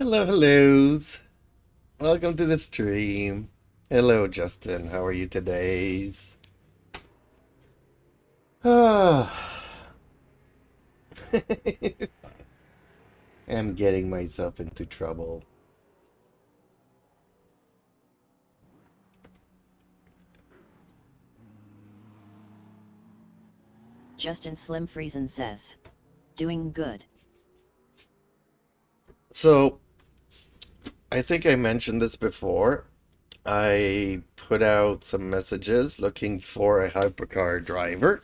Hello, hellos. Welcome to the stream. Hello, Justin. How are you todays? Ah, I'm getting myself into trouble. Justin Slim Friesen says, doing good. So, I think I mentioned this before. I put out some messages looking for a hypercar driver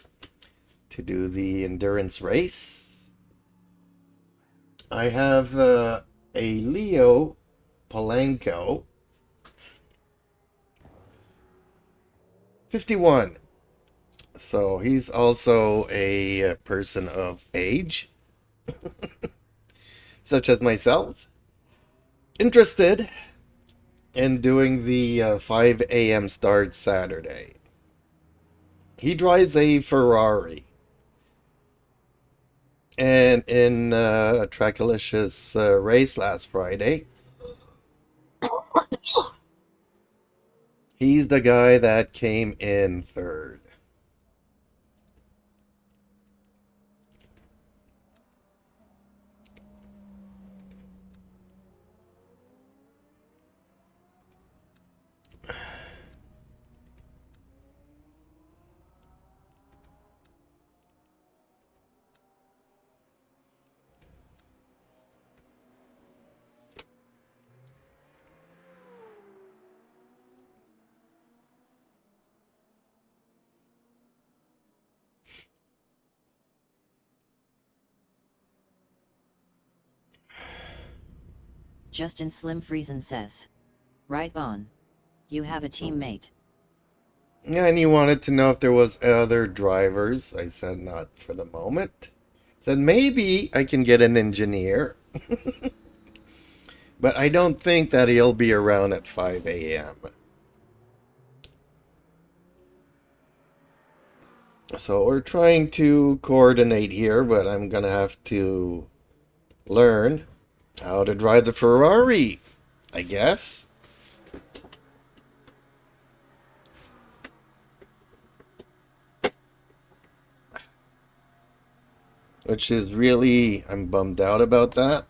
to do the endurance race. I have a Leo Polanco 51. So he's also a person of age, such as myself, interested in doing the 5 a.m. start Saturday. He drives a Ferrari. And in a Trackalicious race last Friday, he's the guy that came in third. Justin Slim Friesen says, right on. You have a teammate. Yeah, and he wanted to know if there was other drivers. I said not for the moment. Said maybe I can get an engineer. But I don't think that he'll be around at 5 a.m. So we're trying to coordinate here, but I'm gonna have to learn how to drive the Ferrari, I guess. Which is really, I'm bummed out about that.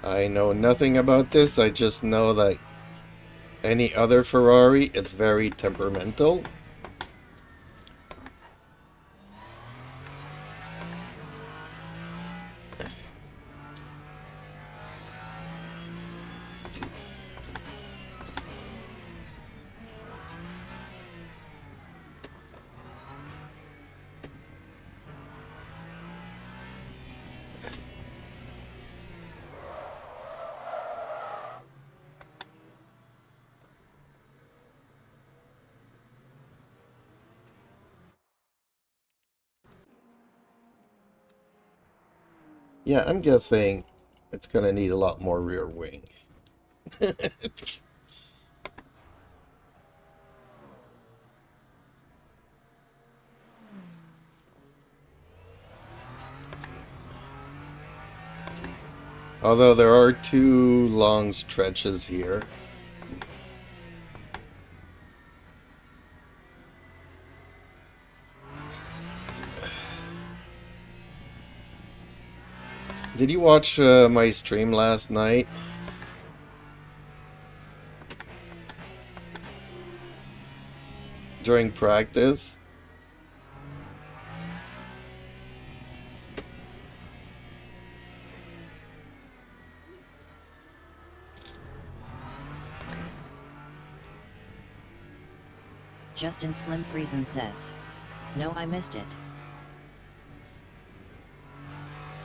I know nothing about this. I just know that any other Ferrari, it's very temperamental. Yeah, I'm guessing it's gonna need a lot more rear wing. Although there are two long stretches here. Did you watch my stream last night? During practice? Justin Slim Friesen says, no, I missed it.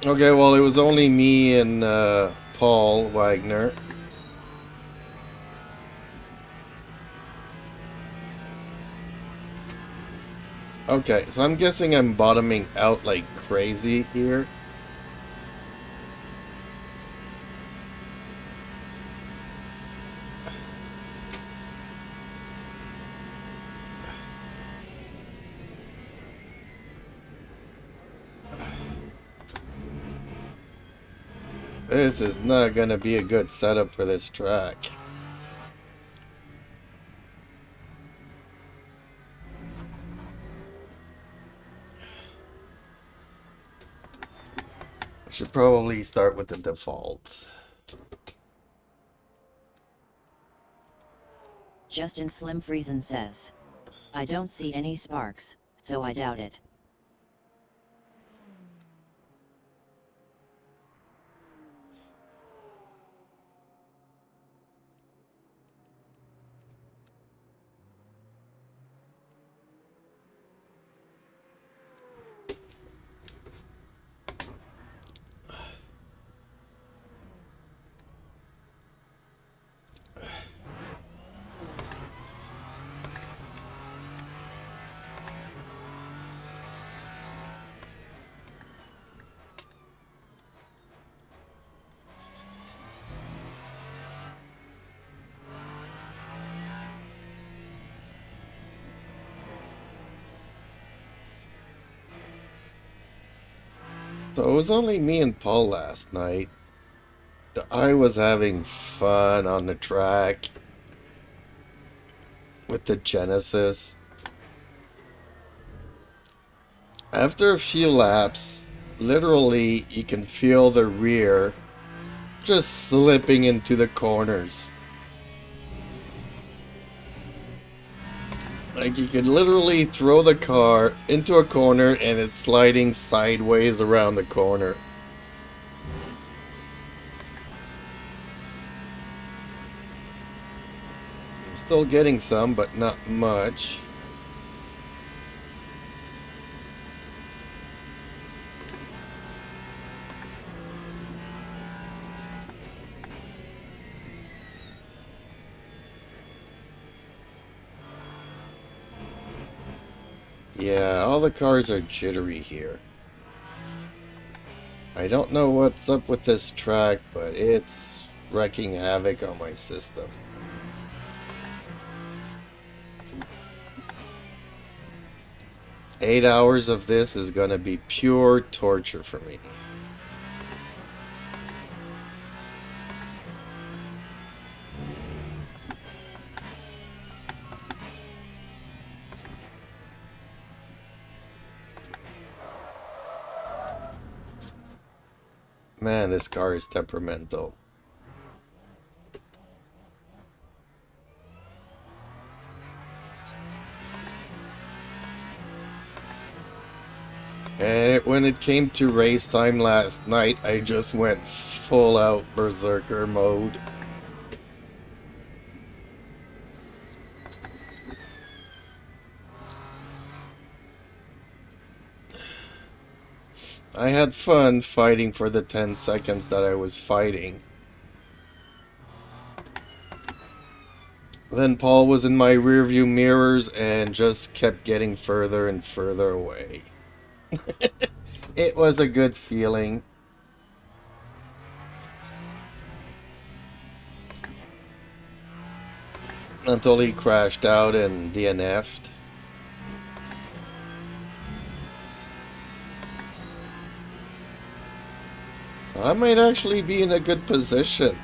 Okay, well, it was only me and Paul Wagner. Okay, so I'm guessing I'm bottoming out like crazy here. This is not gonna be a good setup for this track. I should probably start with the defaults. Justin Slim Friesen says, I don't see any sparks, so I doubt it. So it was only me and Paul last night. I was having fun on the track with the Genesis. After a few laps, literally you can feel the rear just slipping into the corners. Like you could literally throw the car into a corner and it's sliding sideways around the corner. I'm still getting some, but not much. Yeah, all the cars are jittery here. I don't know what's up with this track, but it's wreaking havoc on my system. Eight hours of this is gonna be pure torture for me. Man, this car is temperamental. And when it came to race time last night, I just went full out berserker mode. I had fun fighting for the 10 seconds that I was fighting. Then Paul was in my rearview mirrors and just kept getting further and further away. It was a good feeling. Until he crashed out and DNF'd. So I might actually be in a good position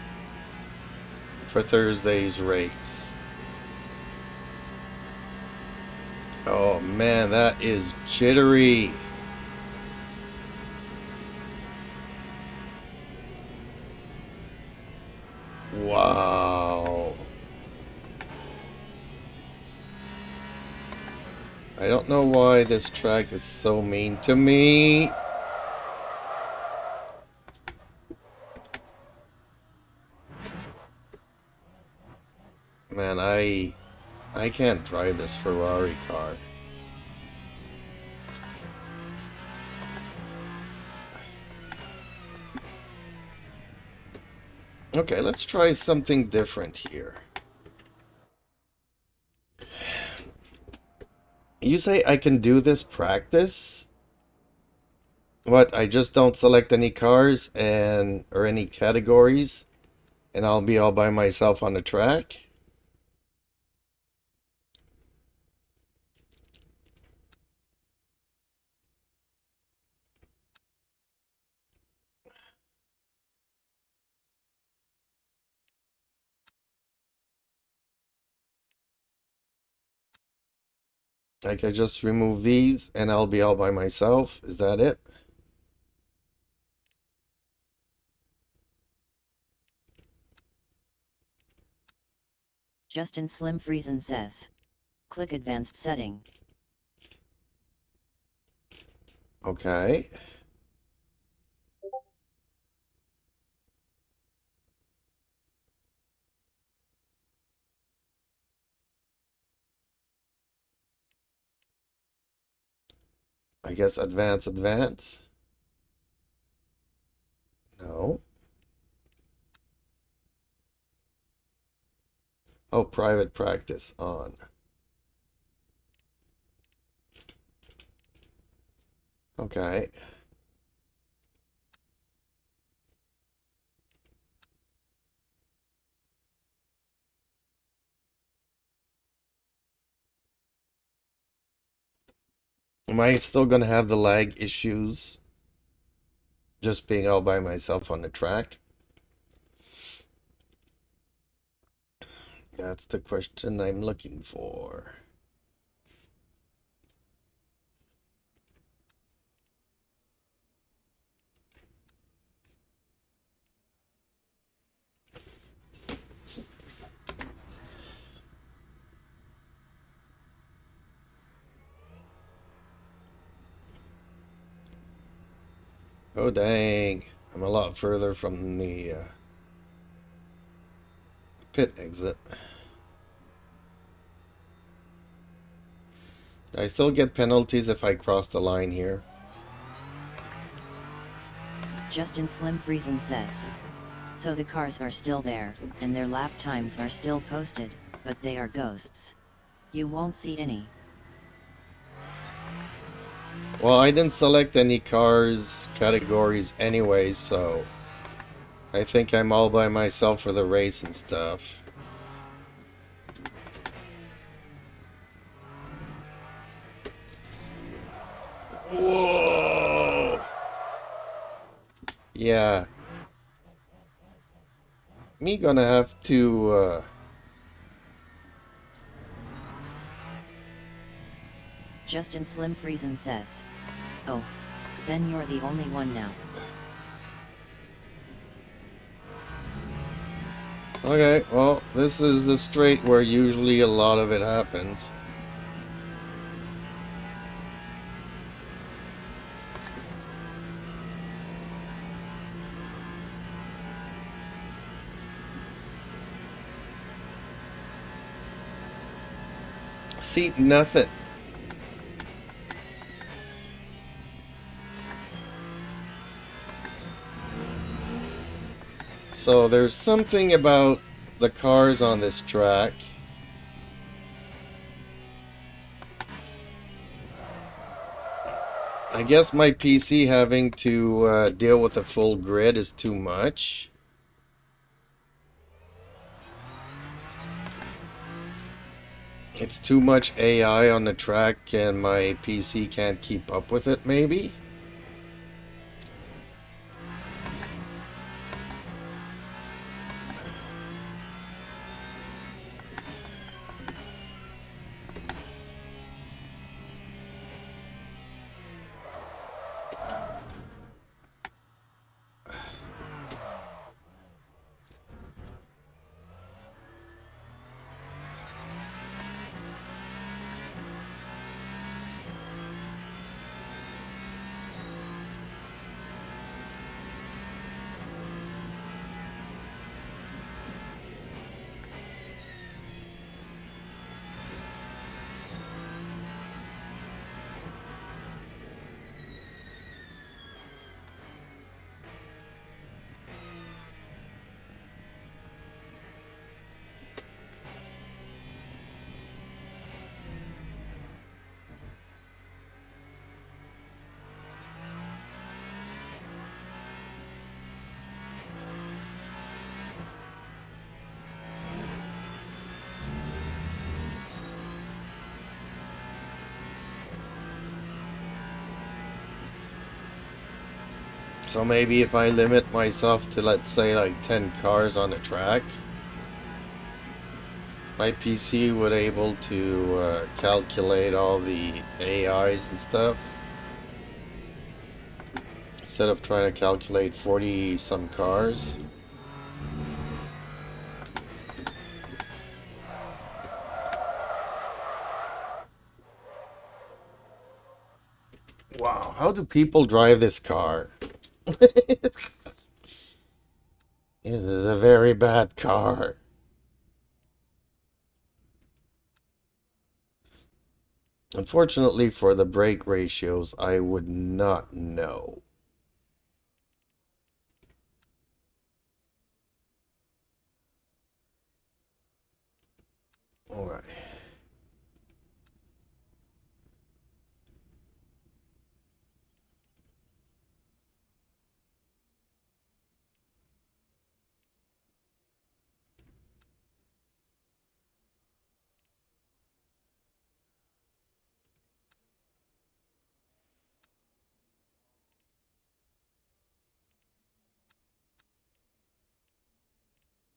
for Thursday's race. Oh man, that is jittery. Wow. I don't know why this track is so mean to me. Man, I can't drive this Ferrari car. Okay, let's try something different here. You say I can do this practice? What, I just don't select any cars or any categories and I'll be all by myself on the track? I could just remove these and I'll be all by myself. Is that it? Justin Slim Friesen says. Click advanced setting. Okay. I guess advance. No. Oh, private practice on. Okay. Am I still gonna have the lag issues just being all by myself on the track? That's the question I'm looking for. Oh dang, I'm a lot further from the pit exit. I still get penalties if I cross the line here. Justin Slim Friesen says. So the cars are still there, and their lap times are still posted, but they are ghosts. You won't see any. Well, I didn't select any cars categories anyway, so I think I'm all by myself for the race and stuff. Whoa! Yeah. Me gonna have to Justin Slim Friesen says. Oh, then you're the only one now. Okay, well, this is the straight where usually a lot of it happens. See, nothing. So there's something about the cars on this track. I guess my PC having to deal with a full grid is too much. It's too much AI on the track and my PC can't keep up with it, maybe? So maybe if I limit myself to, let's say, like 10 cars on the track. my PC would able to calculate all the AIs and stuff instead of trying to calculate 40 some cars. Wow, how do people drive this car? It is a very bad car. Unfortunately for the brake ratios, I would not know. Alright.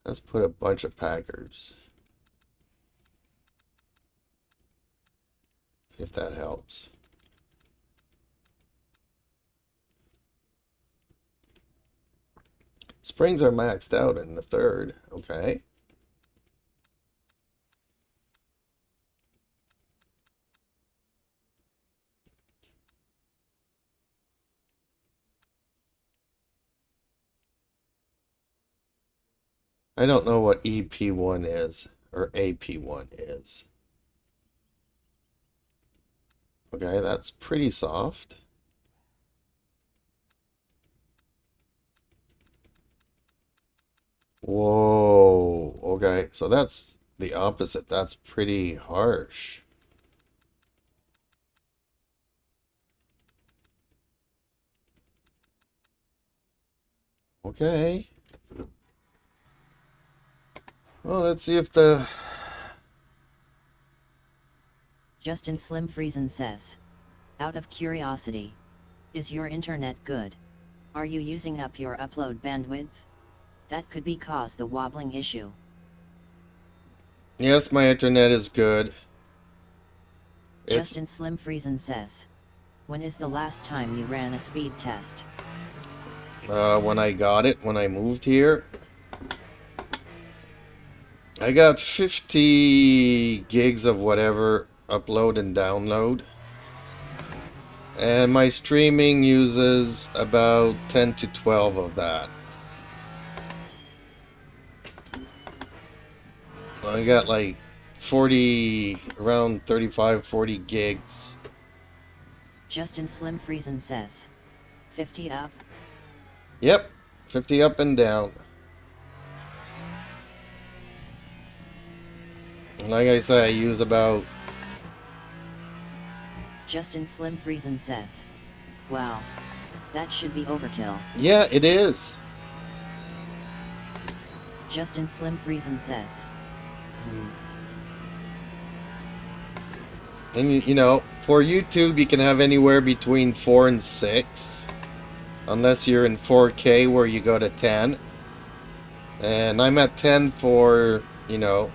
Let's put a bunch of Packards. If that helps. Springs are maxed out in the third. Okay. I don't know what EP1 is or AP1 is. Okay, that's pretty soft. Whoa, okay, so that's the opposite. That's pretty harsh. Okay. Well, let's see if the... Justin Slim Friesen says, out of curiosity, is your internet good? Are you using up your upload bandwidth? That could be cause the wobbling issue. Yes, my internet is good. Justin Slim Friesen says, when is the last time you ran a speed test? When I got it, when I moved here. I got 50 gigs of whatever upload and download. And my streaming uses about 10 to 12 of that. I got like 40, around 35, 40 gigs. Justin Slim Friesen says, 50 up? Yep, 50 up and down. Like I said, I use about... Justin Slim Friesen says, wow, that should be overkill. Yeah, it is. Justin Slim Friesen says, And you know, for YouTube, you can have anywhere between 4 and 6. Unless you're in 4K where you go to 10. And I'm at 10 for, you know,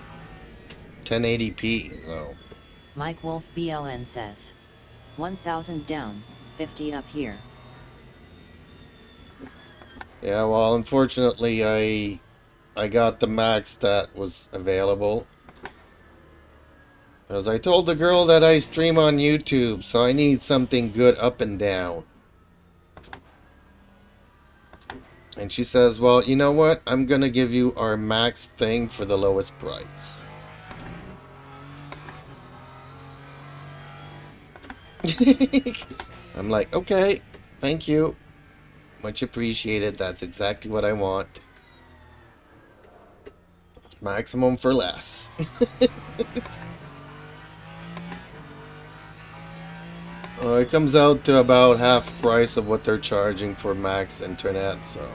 1080p, so. Mike Wolf BLN says, 1000 down, 50 up here. Yeah, well, unfortunately, I got the max that was available. Because I told the girl that I stream on YouTube, so I need something good up and down. And she says, well, you know what? I'm gonna give you our max thing for the lowest price. I'm like, okay, thank you. Much appreciated. That's exactly what I want. Maximum for less. It comes out to about half price of what they're charging for max internet, so.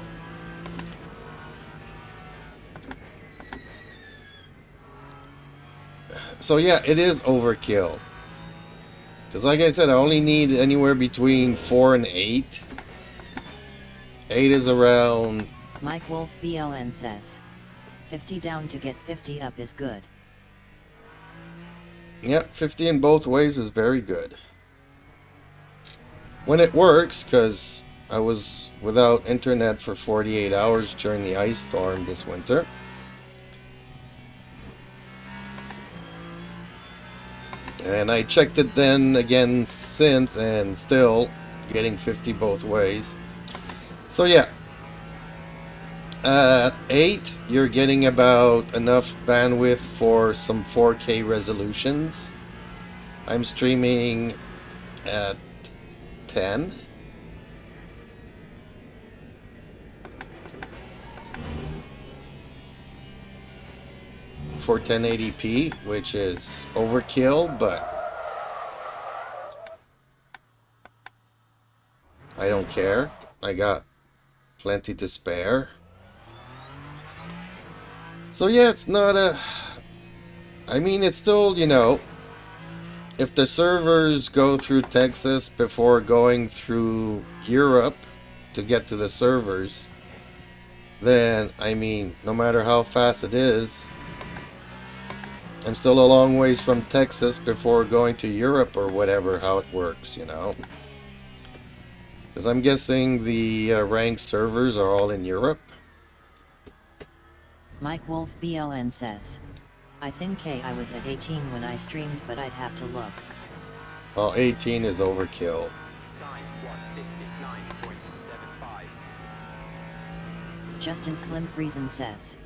So yeah, it is overkill. Because like I said, I only need anywhere between 4 and 8. 8 is around... Mike Wolf BLN says, 50 down to get 50 up is good. Yep, 50 in both ways is very good. When it works, because I was without internet for 48 hours during the ice storm this winter. And I checked it then again since, and still getting 50 both ways. So yeah, at 8 you're getting about enough bandwidth for some 4K resolutions. I'm streaming at 10. For 1080p, which is overkill, but I don't care. I got plenty to spare. So yeah, it's not a... I mean, it's still, you know, if the servers go through Texas before going through Europe to get to the servers, then, I mean, no matter how fast it is, I'm still a long ways from Texas before going to Europe or whatever, how it works, you know. Because I'm guessing the ranked servers are all in Europe. Mike Wolf BLN says, I think I was at 18 when I streamed, but I'd have to look. Well, 18 is overkill. Justin Slim Friesen says,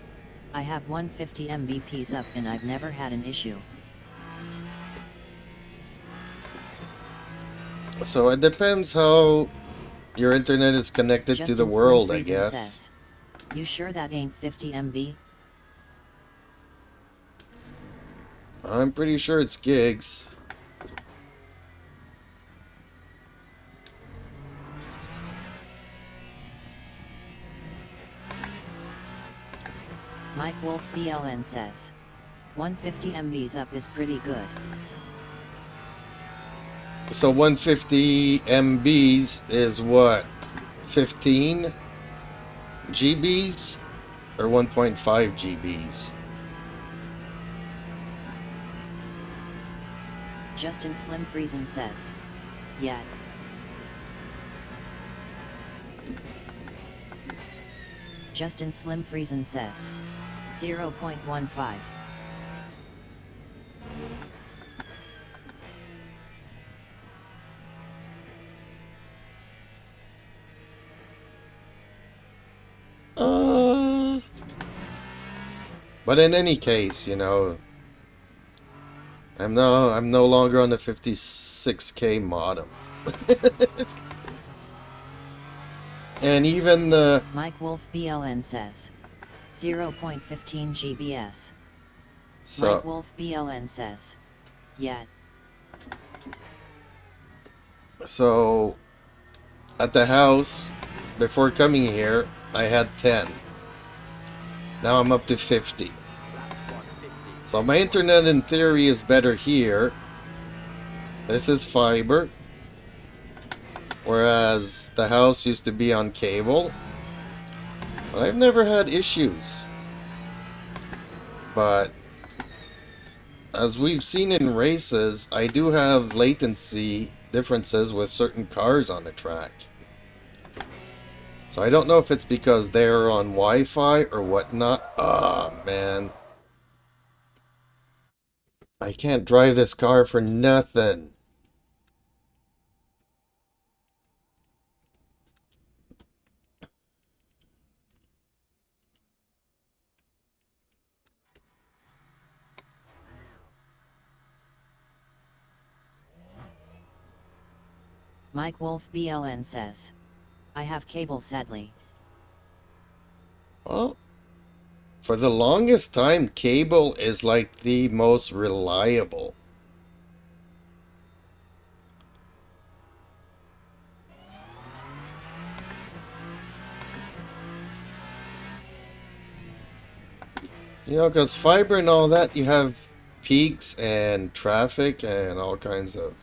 I have 150 Mbps up and I've never had an issue. So it depends how your internet is connected Justin to the world, Slim I Friesen guess. Says, you sure that ain't 50 MB? I'm pretty sure it's gigs. Mike Wolf BLN says, 150 MBs up is pretty good. So 150 MBs is what? 15 GBs or 1.5 GBs? Justin Slim Friesen says, yeah. Justin Slim Friesen says, 0.15. But in any case, you know, I'm no longer on the 56K modem. And even the Mike Wolf BLN says, 0.15 GBs. so Mike Wolf BLN says, yeah. So at the house before coming here, I had 10. Now I'm up to 50. So my internet in theory is better here. This is fiber. Whereas the house used to be on cable. But I've never had issues. But as we've seen in races, I do have latency differences with certain cars on the track. So I don't know if it's because they're on Wi-Fi or whatnot. Ah, man. I can't drive this car for nothing. Mike Wolf BLN says, I have cable sadly. Well, for the longest time, cable is like the most reliable. You know, because fiber and all that, you have peaks and traffic and all kinds of...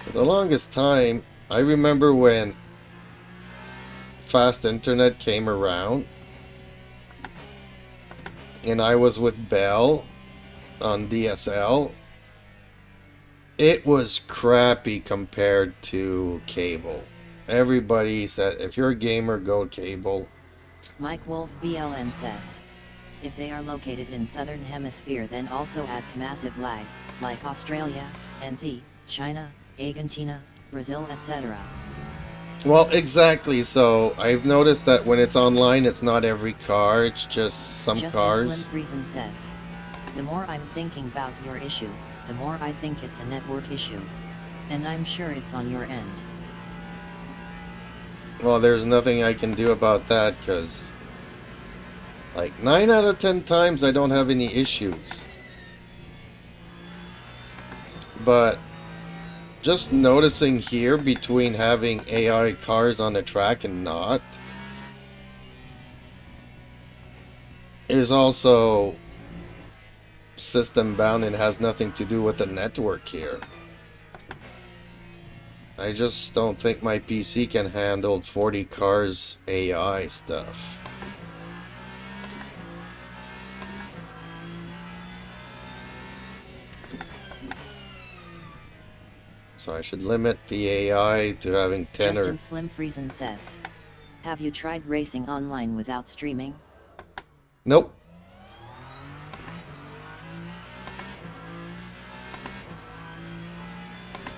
For the longest time, I remember when fast internet came around and I was with Bell on DSL, it was crappy compared to cable. Everybody said, if you're a gamer, go cable. Mike Wolf BLN says, if they are located in southern hemisphere then also adds massive lag, like Australia, NZ, China, Argentina, Brazil, etc. Well, exactly. So I've noticed that when it's online, it's not every car, it's just some Justin cars. Slim Friesen says, the more I'm thinking about your issue, the more I think it's a network issue. And I'm sure it's on your end. Well, there's nothing I can do about that, because like 9 out of 10 times I don't have any issues. But just noticing here between having AI cars on the track and not is also system bound and has nothing to do with the network here. I just don't think my PC can handle 40 cars AI stuff. So I should limit the AI to having 10 Justin or... Slim Friesen says, have you tried racing online without streaming? Nope.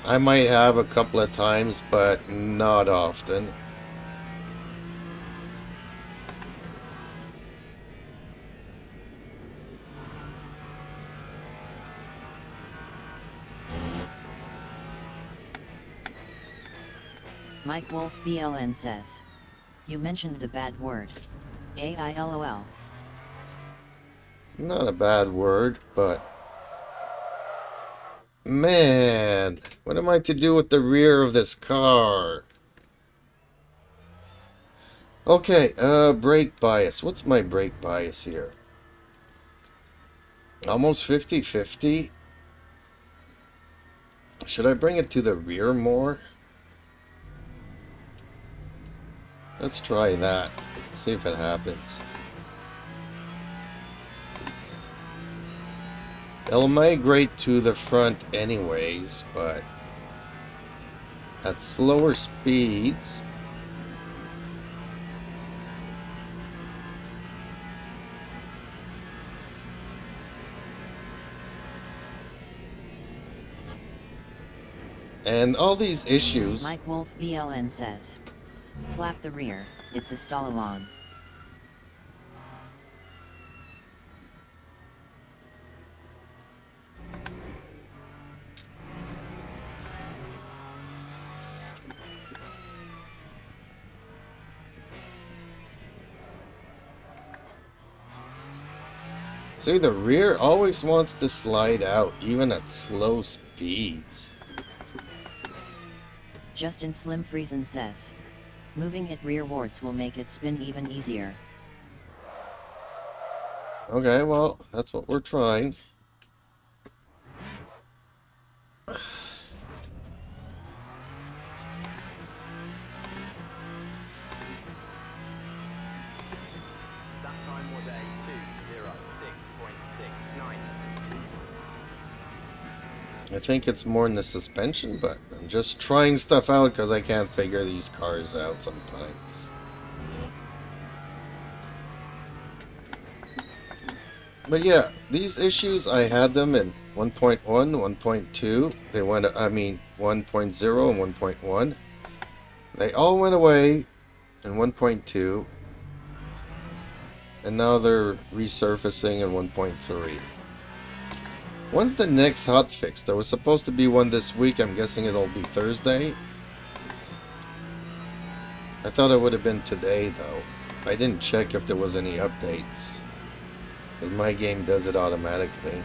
I might have a couple of times, but not often. Mike Wolf BLN says, you mentioned the bad word. AILOL. Not a bad word, but... Man, what am I to do with the rear of this car? Okay, brake bias. What's my brake bias here? Almost 50-50. Should I bring it to the rear more? Let's try that. See if it happens. It'll migrate to the front anyways, but at slower speeds, and all these issues. Mike Wolf BLN says, slap the rear, it's a stall-along. See, the rear always wants to slide out, even at slow speeds. Justin Slim Friesen says, moving it rearwards will make it spin even easier. Okay, well, that's what we're trying. That time was a 2:06.69. I think it's more in the suspension, but I'm just trying stuff out because I can't figure these cars out sometimes. But yeah, these issues, I had them in 1.1, 1.2. They went, 1.0 and 1.1. They all went away in 1.2. And now they're resurfacing in 1.3. When's the next hotfix? There was supposed to be one this week. I'm guessing it'll be Thursday. I thought it would have been today, though. I didn't check if there was any updates, because my game does it automatically.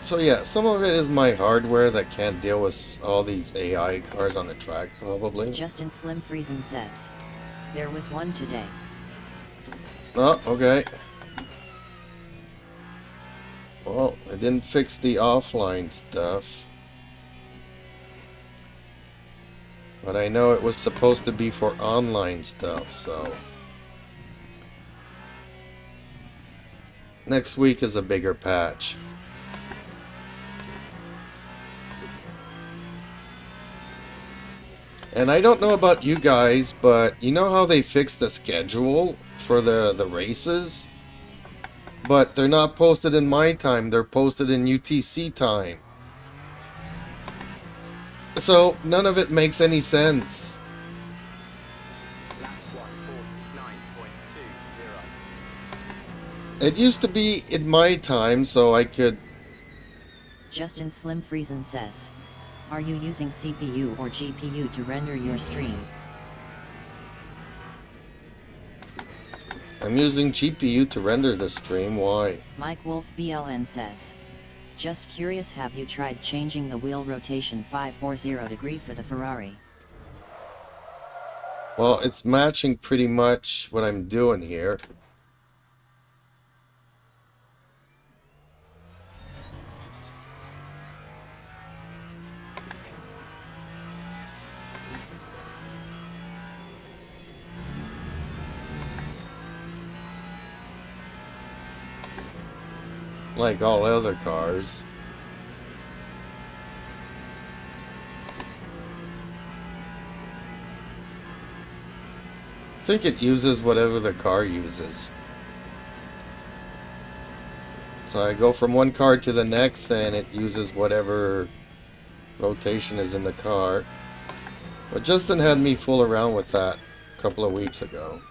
So yeah, some of it is my hardware that can't deal with all these AI cars on the track, probably. Justin Slim Friesen says, there was one today. Oh, okay. Well, I didn't fix the offline stuff. But I know it was supposed to be for online stuff, so... Next week is a bigger patch. And I don't know about you guys, but you know how they fixed the schedule for the races? But they're not posted in my time, they're posted in UTC time. So none of it makes any sense. Lap 149.20. It used to be in my time, so I could... Justin Slim Friesen says, are you using CPU or GPU to render your stream? I'm using GPU to render the stream, why? Mike Wolf BLN says, just curious, have you tried changing the wheel rotation 540 degree for the Ferrari? Well, it's matching pretty much what I'm doing here. Like all other cars. I think it uses whatever the car uses. So I go from one car to the next and it uses whatever rotation is in the car. But Justin had me fool around with that a couple of weeks ago.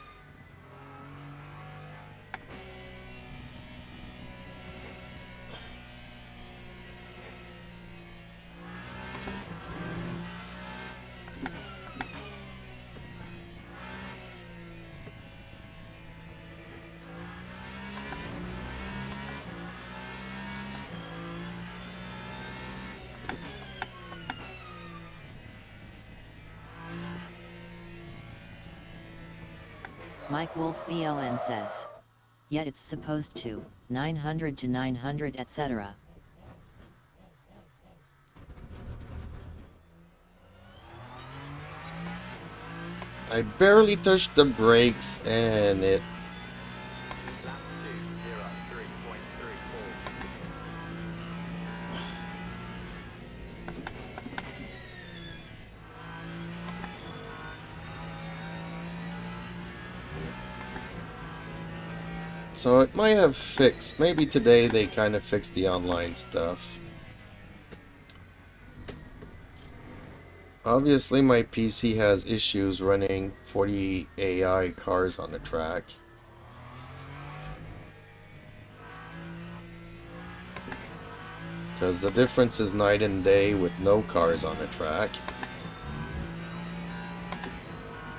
Mike Wolf BLN says, yeah, it's supposed to, 900 to 900 etc. I barely touched the brakes and it... Lap 203.34. So it might have fixed. Maybe today they kind of fixed the online stuff. Obviously my PC has issues running 40 AI cars on the track. Because the difference is night and day with no cars on the track.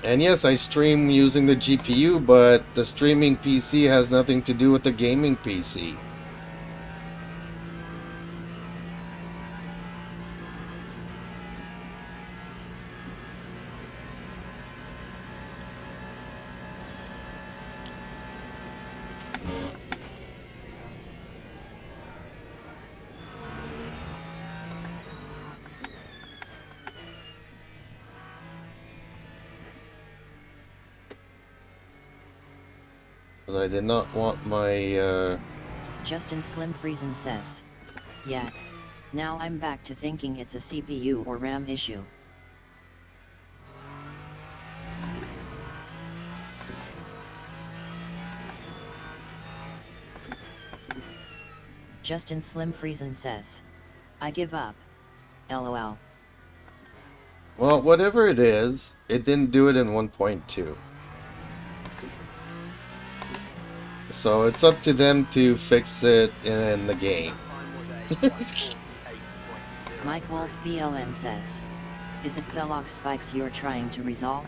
And yes, I stream using the GPU, but the streaming PC has nothing to do with the gaming PC. Because I did not want my... Justin Slim Friesen says, yeah, now I'm back to thinking it's a CPU or RAM issue. Justin Slim Friesen says, I give up. LOL. Well, whatever it is, it didn't do it in 1.2. So it's up to them to fix it in the game. Mike Wolf BLN says, is it the lock spikes you're trying to resolve?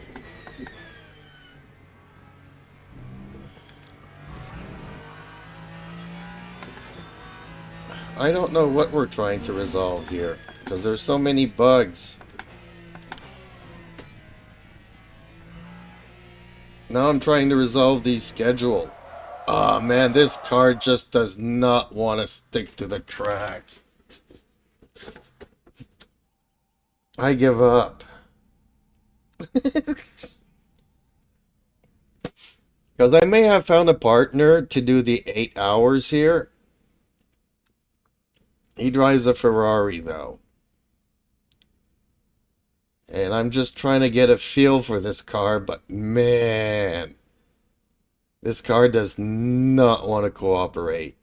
I don't know what we're trying to resolve here, because there's so many bugs. Now I'm trying to resolve the schedule. Ah, man, this car just does not want to stick to the track. I give up. Because I may have found a partner to do the 8 hours here. He drives a Ferrari, though. And I'm just trying to get a feel for this car, but man, this car does not want to cooperate.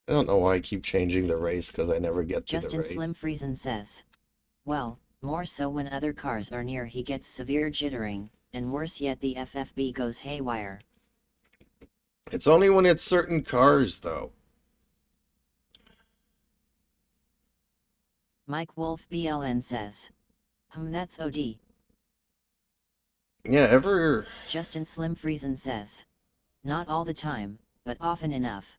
I don't know why I keep changing the race, because I never get to the Justin race. Slim Friesen says. Well, more so when other cars are near, he gets severe jittering, and worse yet the FFB goes haywire. It's only when it's certain cars, though. Mike Wolf BLN says. That's OD. Yeah, Justin Slim Friesen says. Not all the time, but often enough.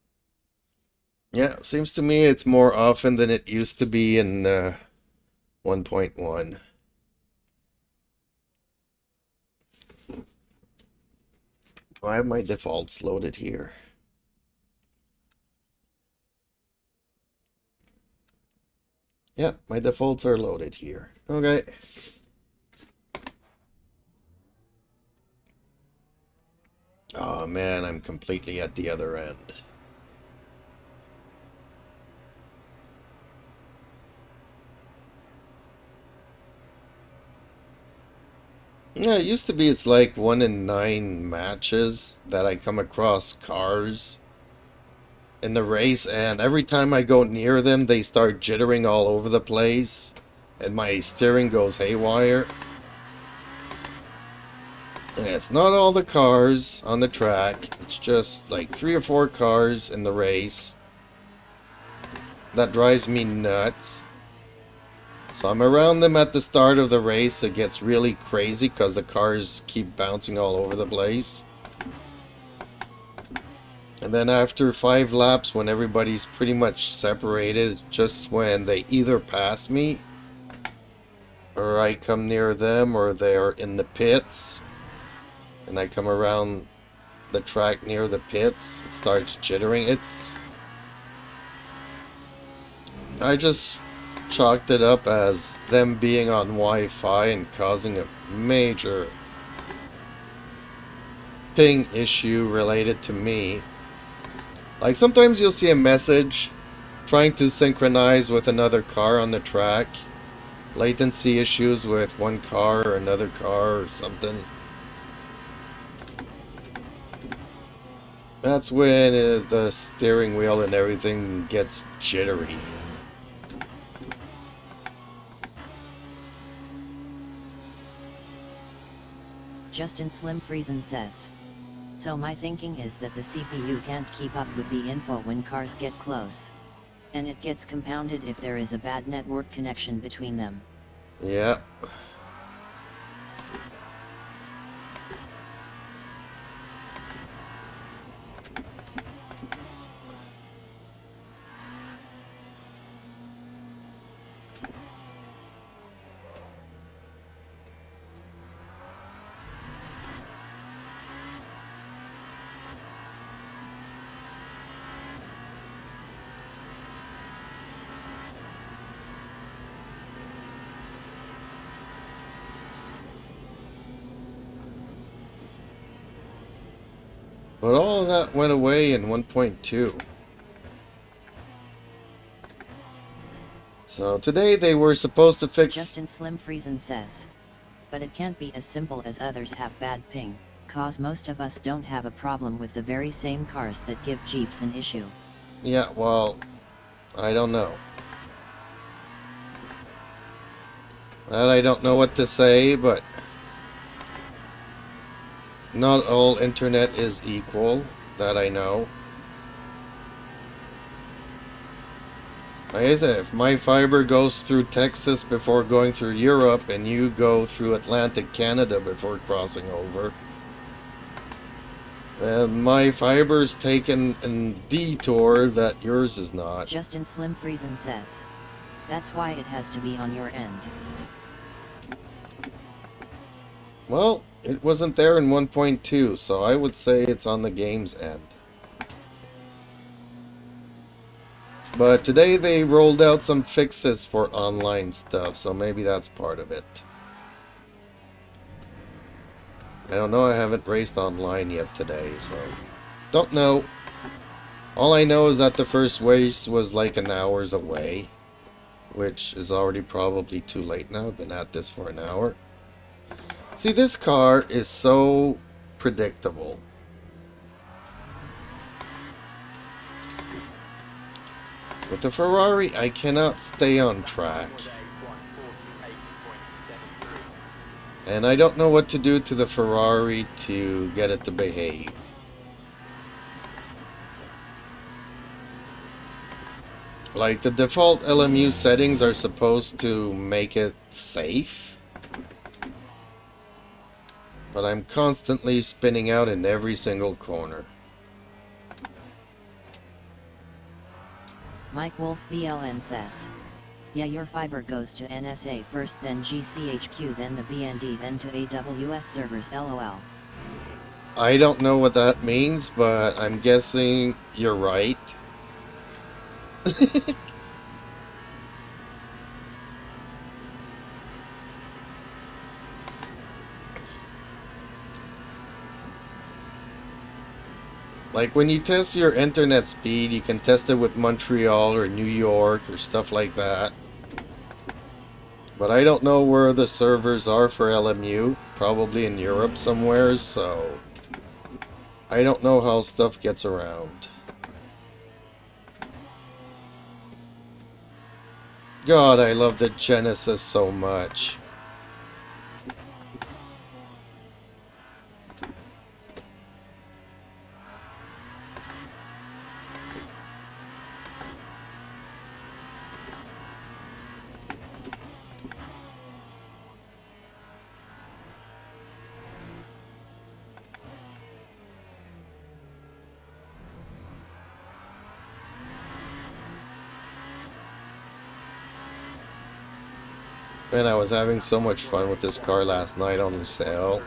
Yeah, seems to me it's more often than it used to be in 1.1. I have my defaults loaded here. Yeah, my defaults are loaded here. Okay. Oh man, I'm completely at the other end. Yeah, it used to be it's like 1 in 9 matches that I come across cars in the race, and every time I go near them, they start jittering all over the place, and my steering goes haywire. And it's not all the cars on the track, it's just like 3 or 4 cars in the race. That drives me nuts. So I'm around them at the start of the race. It gets really crazy because the cars keep bouncing all over the place. And then after 5 laps, when everybody's pretty much separated, just when they either pass me, or I come near them, or they're in the pits, and I come around the track near the pits, it starts jittering. I just chalked it up as them being on Wi-Fi and causing a major ping issue related to me. Like sometimes you'll see a message trying to synchronize with another car on the track, latency issues with one car or another car or something. That's when the steering wheel and everything gets jittery. Justin Slim Friesen says. So my thinking is that the CPU can't keep up with the info when cars get close. And it gets compounded if there is a bad network connection between them. Yeah. But all of that went away in 1.2. So today they were supposed to fix... Justin Slim Friesen says. But it can't be as simple as others have bad ping, cause most of us don't have a problem with the very same cars that give Jeeps an issue. Yeah, well, I don't know. That I don't know what to say, but... not all internet is equal, that I know. Like I said, if my fiber goes through Texas before going through Europe, and you go through Atlantic Canada before crossing over, And my fiber's taken a detour that yours is not. Justin Slim Friesen says. That's why it has to be on your end. Well, it wasn't there in 1.2, so I would say it's on the game's end. But today they rolled out some fixes for online stuff, so maybe that's part of it. I don't know, I haven't raced online yet today, so don't know. All I know is that the first race was like an hour's away, which is already probably too late now. I've been at this for an hour. See, this car is so predictable. With the Ferrari, I cannot stay on track. And I don't know what to do to the Ferrari to get it to behave. Like, the default LMU settings are supposed to make it safe. But I'm constantly spinning out in every single corner. Mike Wolf BLN says. Yeah, your fiber goes to NSA first, then GCHQ, then the BND, then to AWS servers, LOL. I don't know what that means, but I'm guessing you're right. Like, when you test your internet speed, you can test it with Montreal or New York or stuff like that. But I don't know where the servers are for LMU. Probably in Europe somewhere, so I don't know how stuff gets around. God, I love the Genesis so much. Man, I was having so much fun with this car last night on the sale.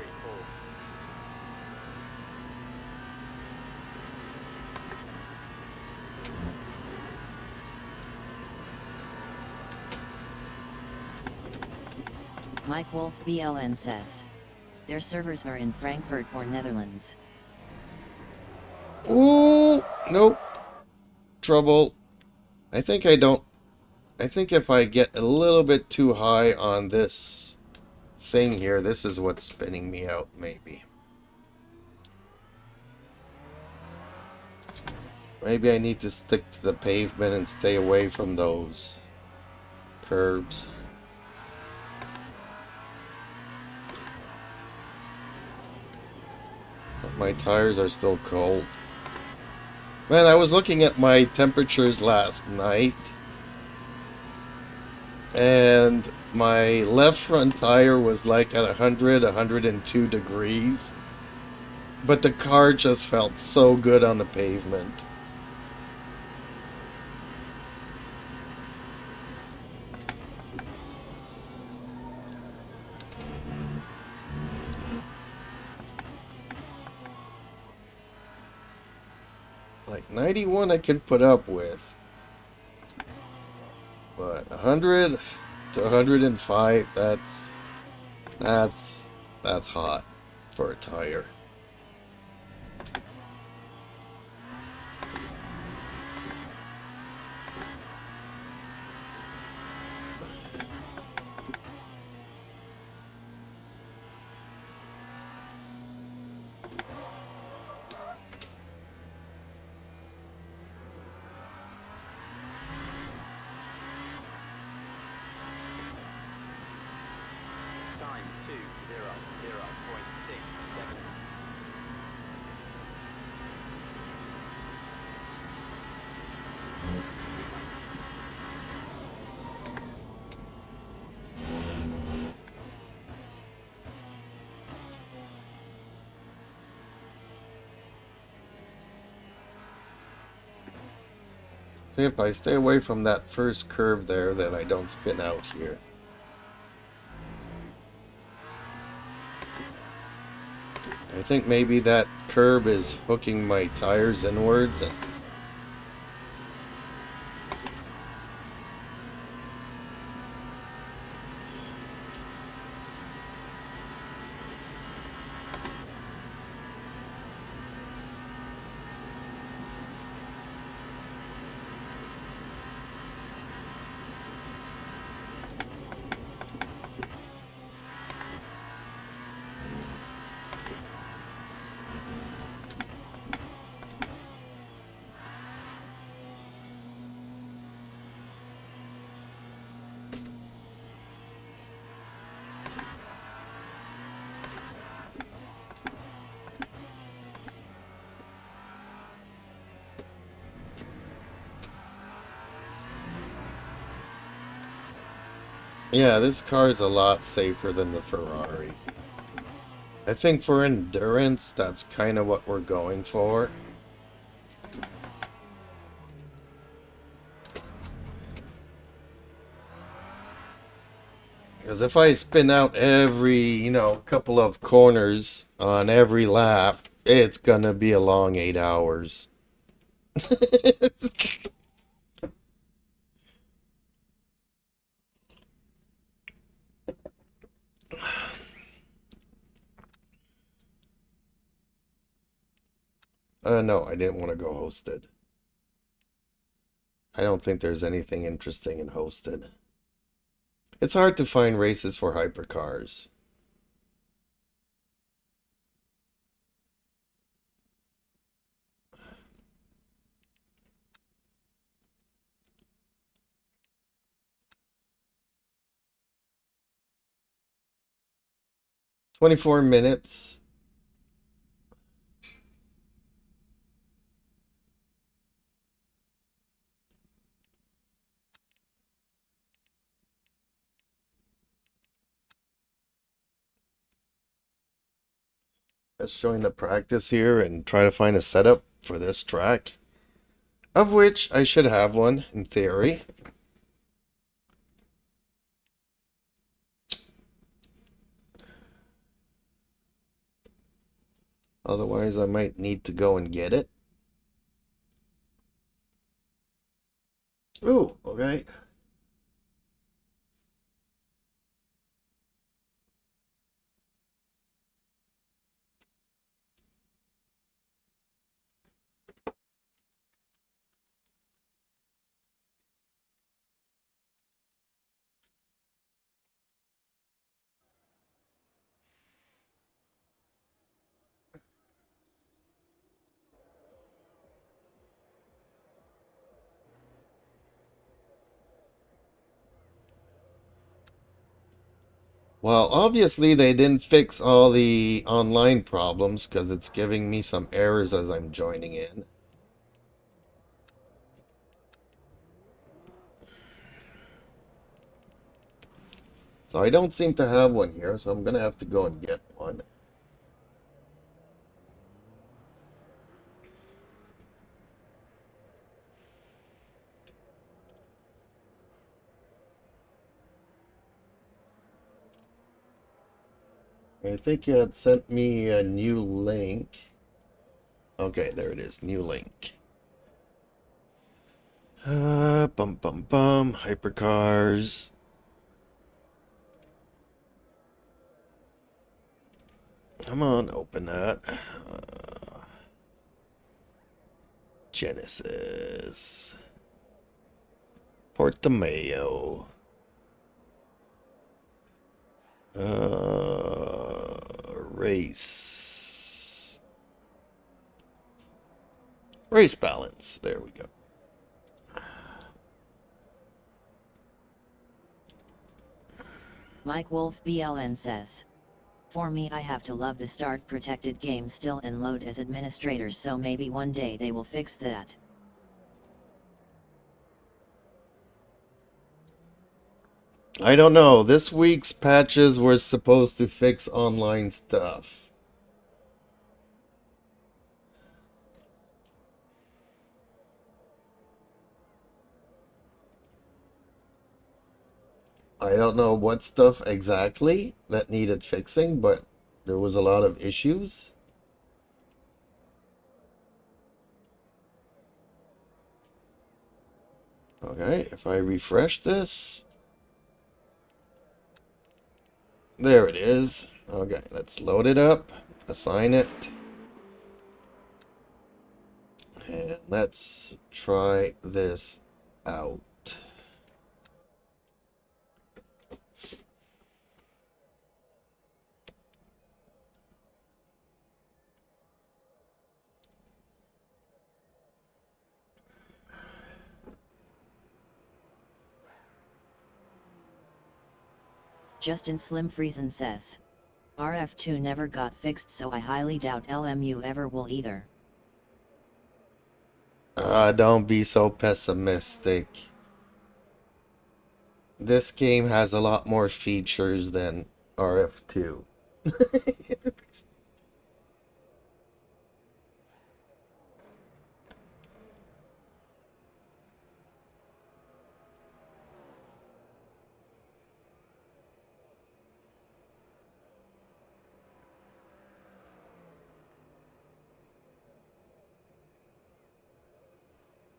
Mike Wolf BLN says. Their servers are in Frankfurt or Netherlands. Ooh, nope. Trouble. I think if I get a little bit too high on this thing here, this is what's spinning me out, maybe. Maybe I need to stick to the pavement and stay away from those curbs. But my tires are still cold. Man, I was looking at my temperatures last night, and my left front tire was like at 102 degrees, but the car just felt so good on the pavement. Like 91 I can put up with, but 100 to 105, that's hot for a tire. Time 2:00.67. See, if I stay away from that first curve there, then I don't spin out here. I think maybe that curb is hooking my tires inwards and yeah, this car is a lot safer than the Ferrari. I think for endurance, that's kind of what we're going for. Because if I spin out every, couple of corners on every lap, it's gonna be a long 8 hours. No, I didn't want to go hosted. I don't think there's anything interesting in hosted. It's hard to find races for hypercars. "24 minutes. Let's join the practice here and try to find a setup for this track. Of which I should have one, in theory. Otherwise, I might need to go and get it. Ooh, okay. Well, obviously they didn't fix all the online problems because it's giving me some errors as I'm joining in. So I don't seem to have one here, so I'm gonna have to go and get one. I think you had sent me a new link. Okay, there it is, new link. Bum bum bum, hypercars. Come on, open that. Genesis. Portimao. Race. Race balance. There we go. Mike Wolf BLN says, "For me, I have to love the start protected game still and load as administrators, so maybe one day they will fix that." I don't know. This week's patches were supposed to fix online stuff. I don't know what stuff exactly that needed fixing, but there was a lot of issues. Okay, if I refresh this, there it is. Okay, let's load it up, assign it, and let's try this out. Justin Slim Friesen says, RF2 never got fixed, so I highly doubt LMU ever will either. Don't be so pessimistic. This game has a lot more features than RF2.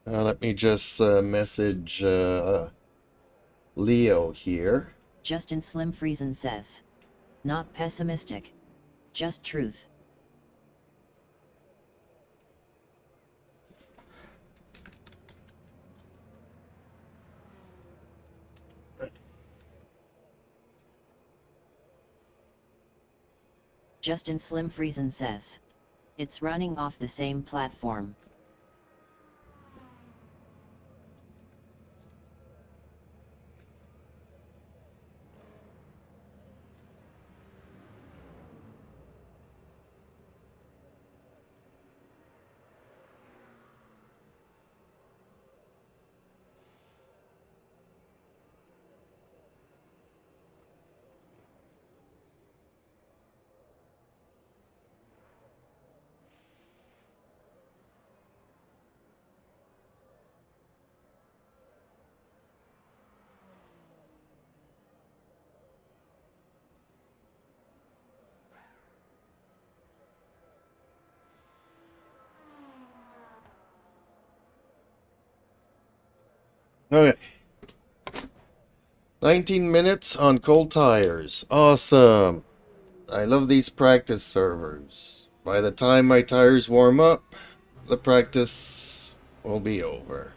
Let me just message Leo here. Justin Slim Friesen says, not pessimistic, just truth. Justin Slim Friesen says, it's running off the same platform. Okay. 19 minutes on cold tires. Awesome. I love these practice servers. By the time my tires warm up, the practice will be over.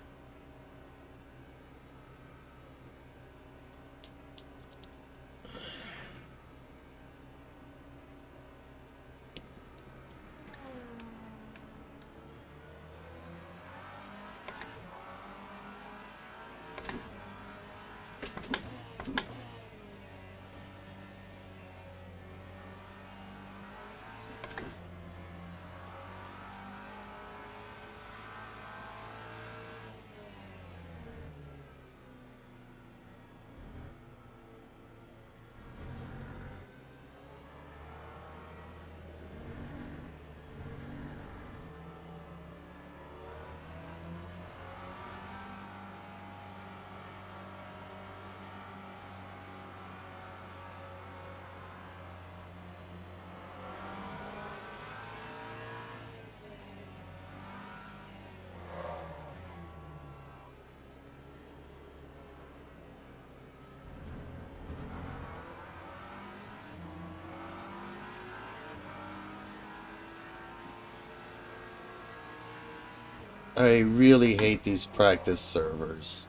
I really hate these practice servers.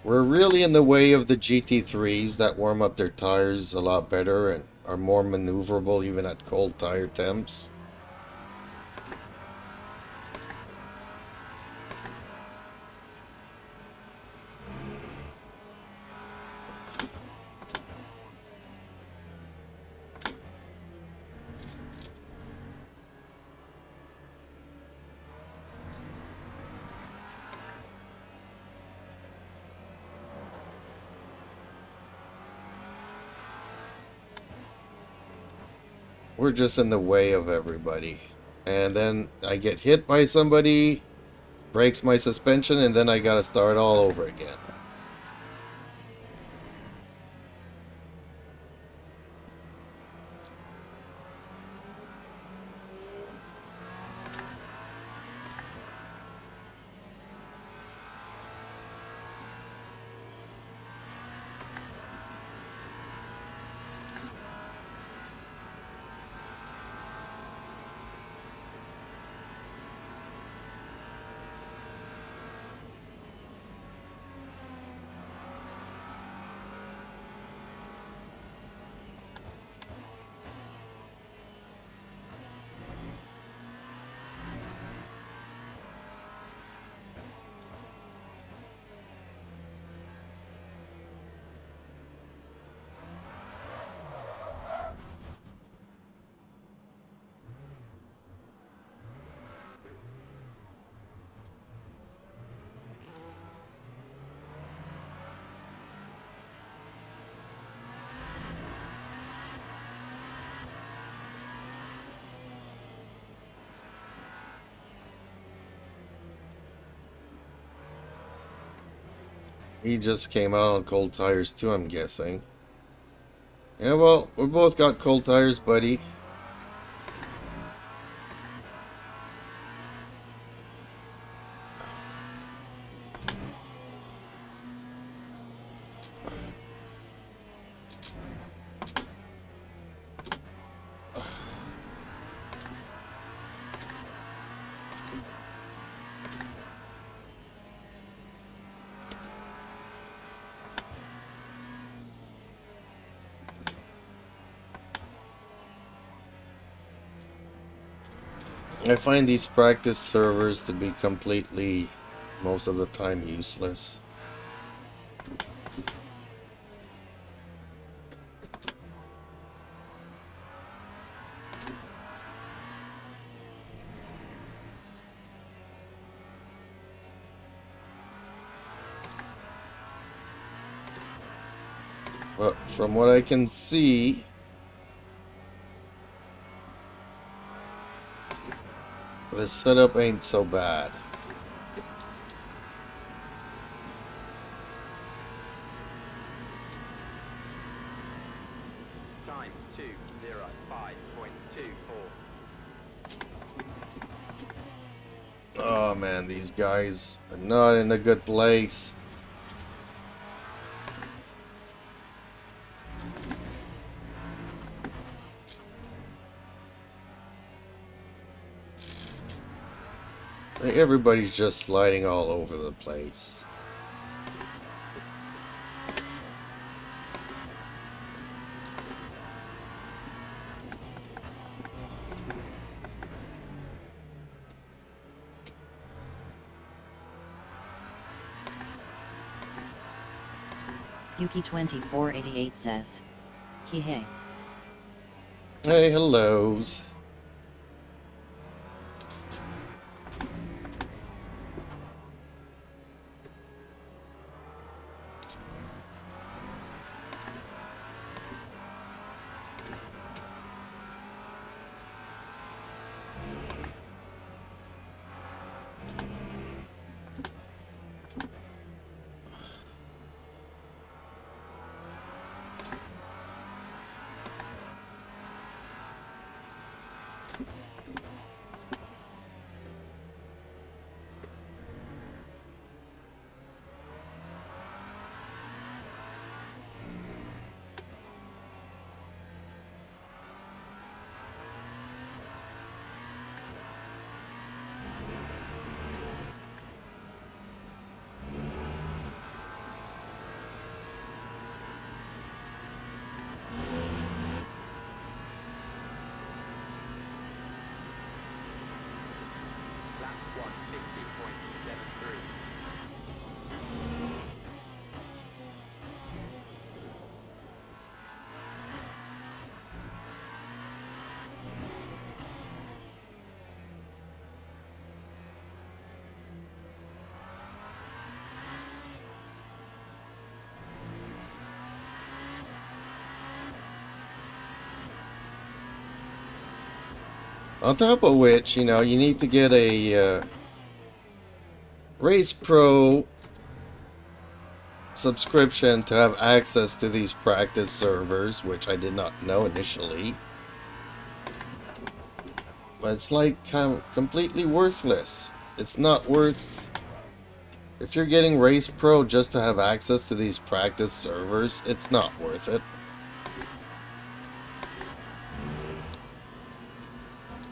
We're really in the way of the GT3s that warm up their tires a lot better and are more maneuverable even at cold tire temps. We're just in the way of everybody. And then I get hit by somebody, breaks my suspension, and then I gotta start all over again. He just came out on cold tires too, I'm guessing. Yeah, well, we both got cold tires, buddy. I find these practice servers to be completely, most of the time, useless. But from what I can see, the setup ain't so bad. Time 2:05.24. Oh man, these guys are not in a good place. Everybody's just sliding all over the place. Yuki2488 says. Hey. Hey, hellos. Lap 150.73. On top of which, you know, you need to get a Race Pro subscription to have access to these practice servers, which I did not know initially. But it's like completely worthless. It's not worth... If you're getting Race Pro just to have access to these practice servers, it's not worth it.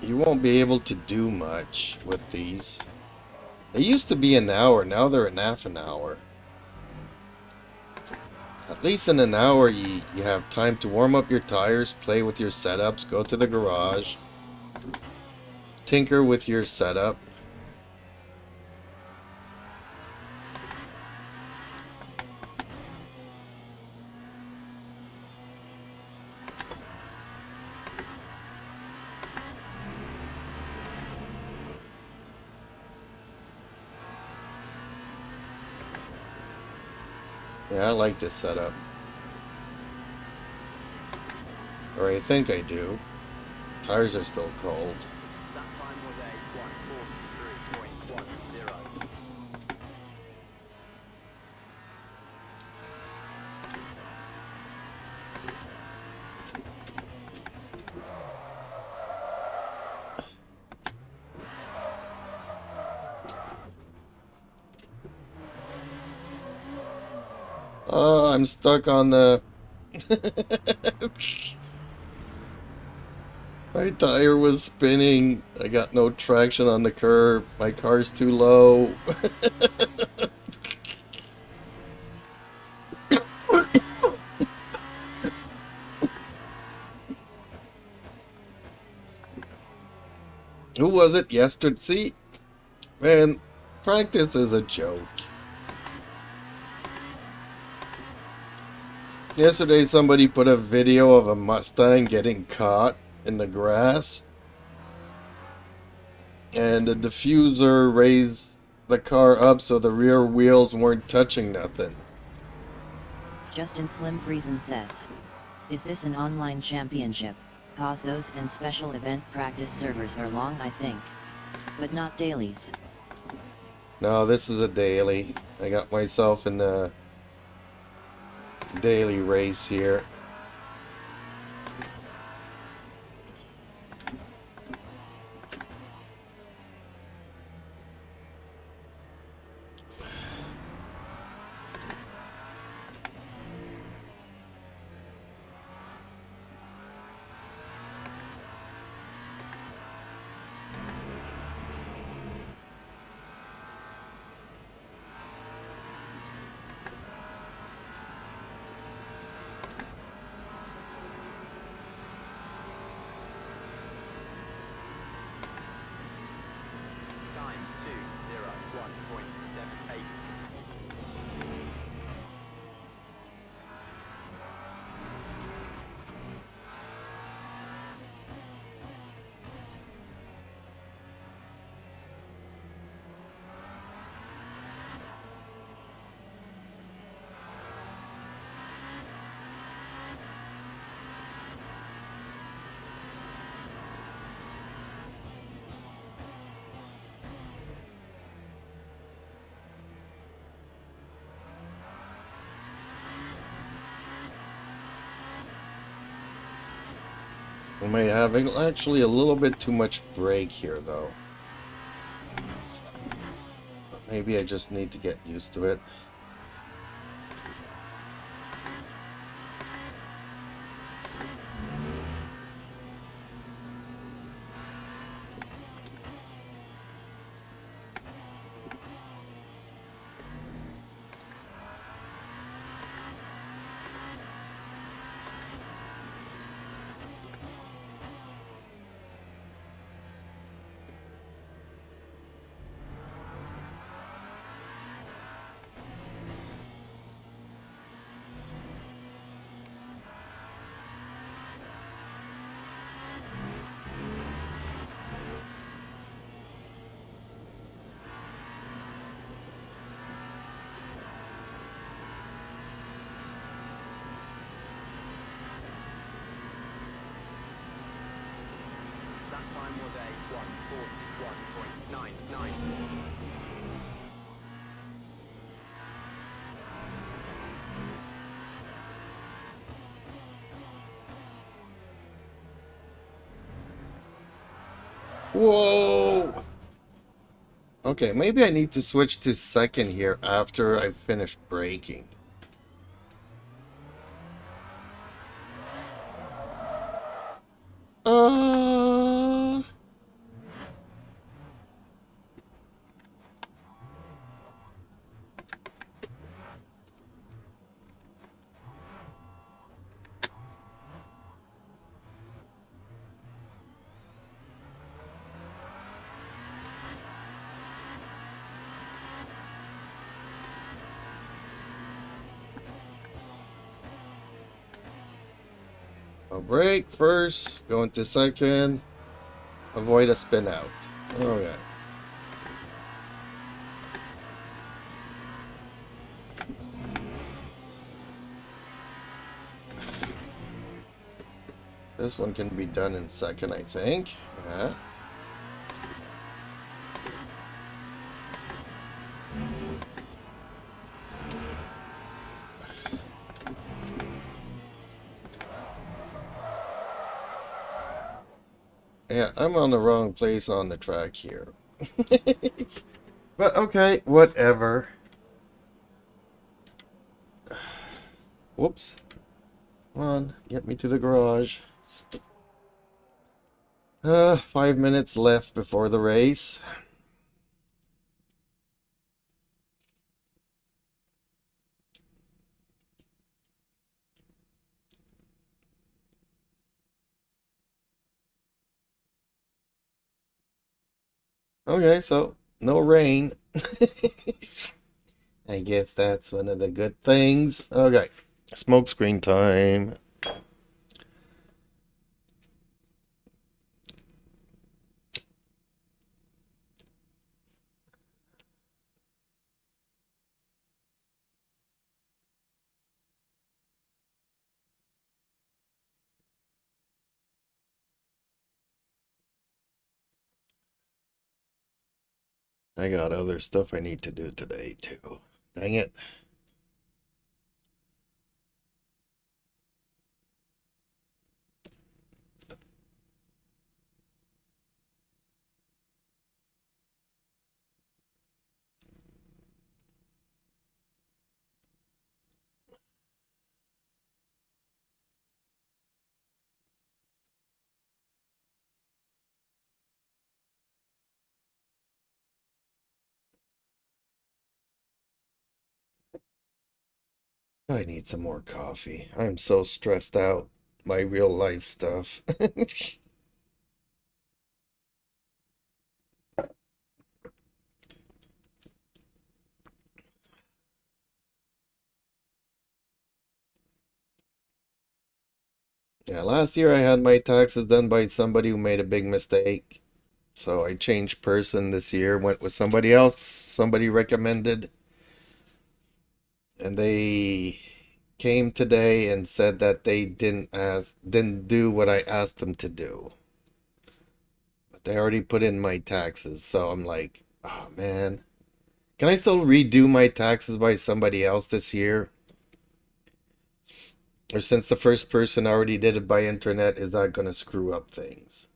You won't be able to do much with these. They used to be an hour, now they're at half an hour. At least in an hour you have time to warm up your tires, play with your setups, go to the garage, tinker with your setup. Yeah, I like this setup. Or I think I do. Tires are still cold. That time was a 1:43.10. Oh, I'm stuck on the... My tire was spinning. I got no traction on the curb. My car's too low. Who was it yesterday? See? Man, practice is a joke. Yesterday somebody put a video of a Mustang getting caught in the grass. And the diffuser raised the car up so the rear wheels weren't touching nothing. Justin Slim Friesen says, is this an online championship? Cause those and special event practice servers are long, I think. But not dailies. No, this is a daily. I got myself in a daily race here. Time 201.78. We might have actually a little bit too much brake here though. Maybe I just need to get used to it. That time was a 141.99. Whoa! Okay, maybe I need to switch to second here after I finish braking. Uh... I'll brake first, go into second, avoid a spin out. Okay. This one can be done in second, I think. Yeah. Yeah, I'm on the wrong place on the track here. But okay, whatever. Whoops. Come on, get me to the garage. 5 minutes left before the race. Okay, so no rain. I guess that's one of the good things. Okay, smoke screen time. I got other stuff I need to do today too. Dang it. I need some more coffee. I'm so stressed out by real life stuff. Yeah, last year I had my taxes done by somebody who made a big mistake. So I changed person this year, went with somebody else, somebody recommended, and they came today and said that they didn't do what I asked them to do. But they already put in my taxes, so I'm like, oh man. Can I still redo my taxes by somebody else this year? Or since the first person already did it by internet, is that gonna screw up things?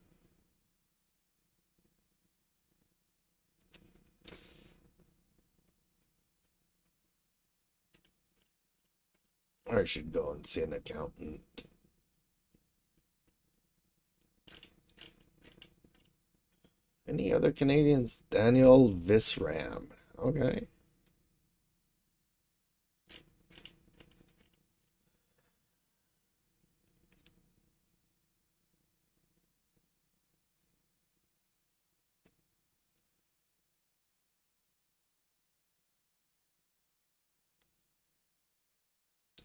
I should go and see an accountant. Any other Canadians? Daniel Visram. Okay.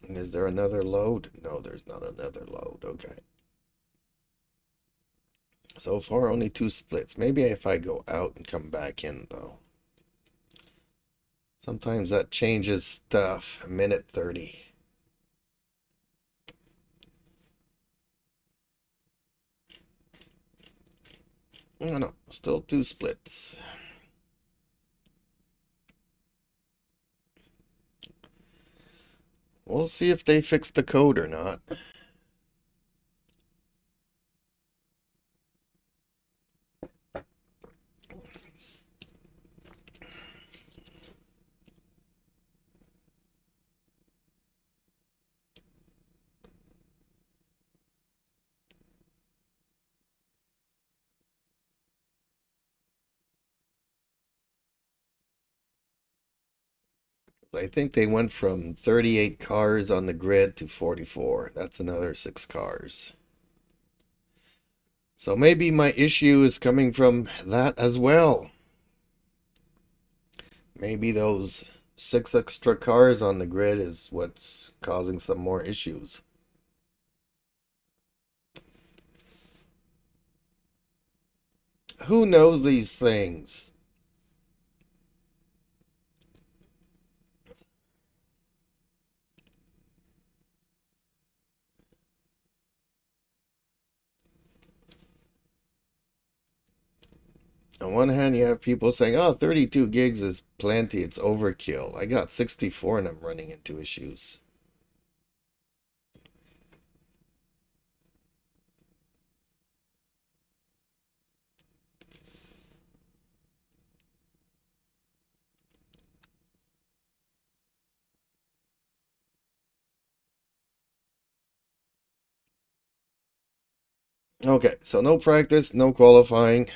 Is there another load? No, there's not another load. Okay. So far, only 2 splits. Maybe if I go out and come back in, though. Sometimes that changes stuff. A minute 30. No, no, still 2 splits. We'll see if they fix the code or not. I think they went from 38 cars on the grid to 44. That's another 6 cars. So maybe my issue is coming from that as well. Maybe those 6 extra cars on the grid is what's causing some more issues. Who knows these things? On one hand, you have people saying, oh, 32 gigs is plenty, it's overkill. I got 64 and I'm running into issues. Okay, so no practice, no qualifying.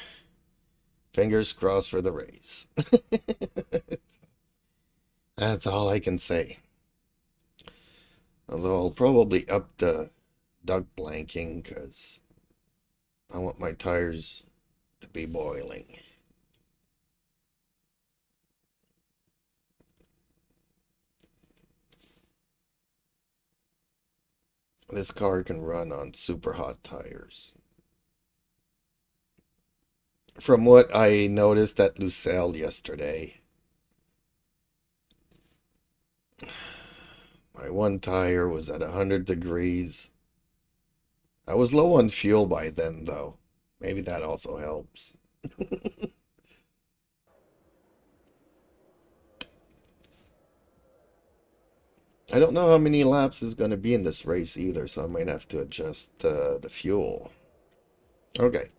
Fingers crossed for the race. That's all I can say. Although I'll probably up the duct blanking because I want my tires to be boiling. This car can run on super hot tires. From what I noticed at Loadcell yesterday, my one tire was at 100 degrees. I was low on fuel by then, though. Maybe that also helps. I don't know how many laps is going to be in this race either, so I might have to adjust the fuel. Okay.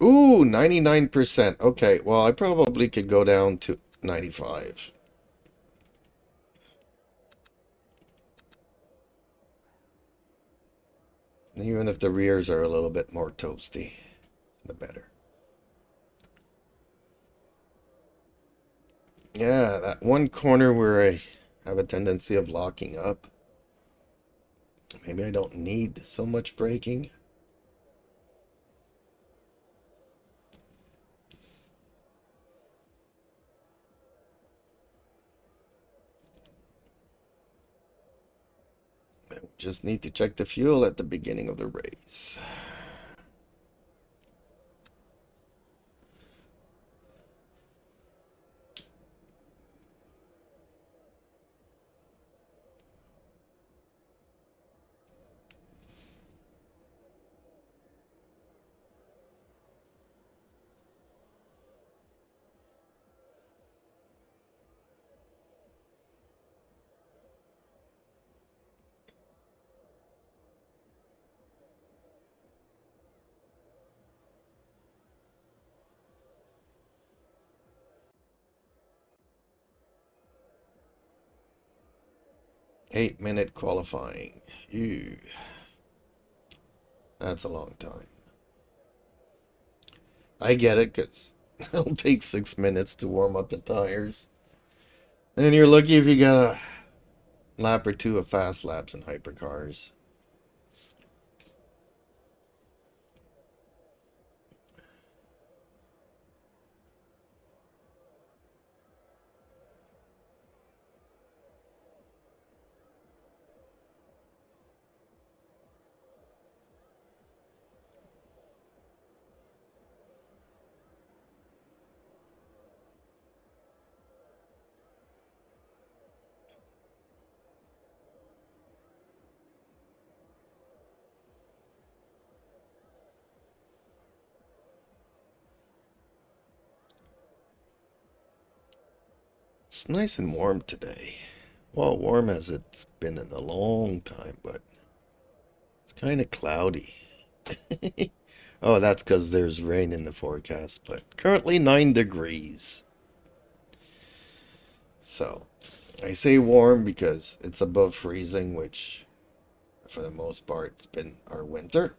Ooh, 99%. Okay, well, I probably could go down to 95. Even if the rears are a little bit more toasty, the better. Yeah, that one corner where I have a tendency of locking up. Maybe I don't need so much braking. I just need to check the fuel at the beginning of the race. Eight-minute qualifying. Ew. That's a long time. I get it, because it'll take 6 minutes to warm up the tires. And you're lucky if you got a lap or two of fast laps in hypercars. It's nice and warm today. Well, warm as it's been in a long time, but it's kind of cloudy. Oh, that's because there's rain in the forecast, but currently 9 degrees. So, I say warm because it's above freezing, which for the most part it's been our winter.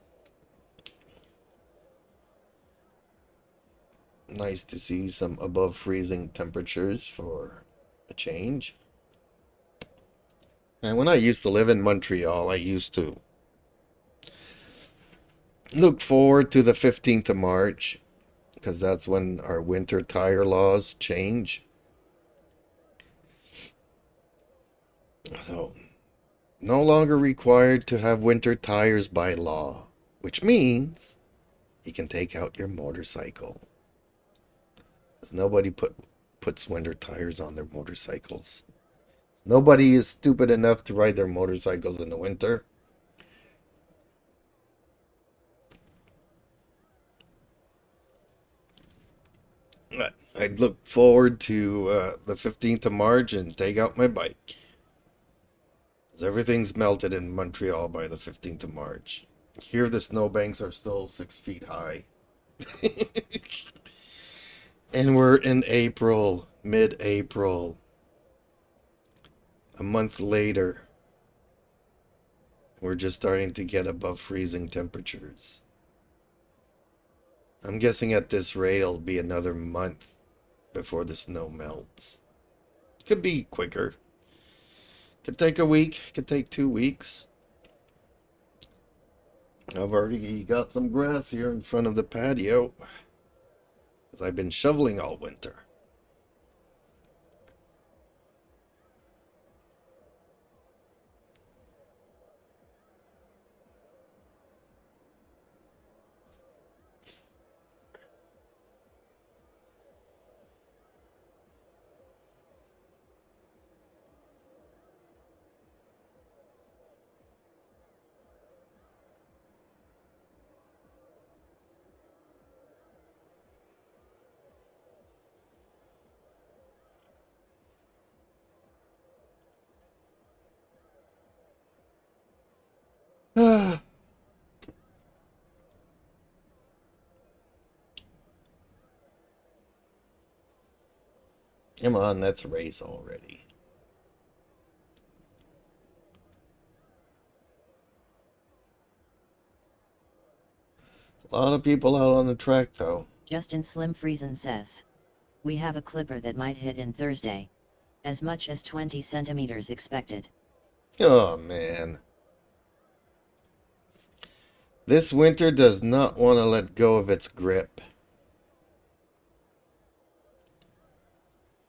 Nice to see some above freezing temperatures for a change. And when I used to live in Montreal, I used to look forward to the 15th of March because that's when our winter tire laws change. So, no longer required to have winter tires by law, which means you can take out your motorcycle. Because nobody puts winter tires on their motorcycles. Nobody is stupid enough to ride their motorcycles in the winter. I'd look forward to the 15th of March and take out my bike. Because everything's melted in Montreal by the 15th of March. Here the snowbanks are still 6 feet high. And we're in April, mid-April. A month later. We're just starting to get above freezing temperatures. I'm guessing at this rate it'll be another month before the snow melts. Could be quicker. Could take a week. Could take 2 weeks. I've already got some grass here in front of the patio, because I've been shoveling all winter. Come on, let's race already. A lot of people out on the track, though. Justin Slim Friesen says. We have a clipper that might hit in Thursday. As much as 20 centimeters expected. Oh, man. This winter does not want to let go of its grip.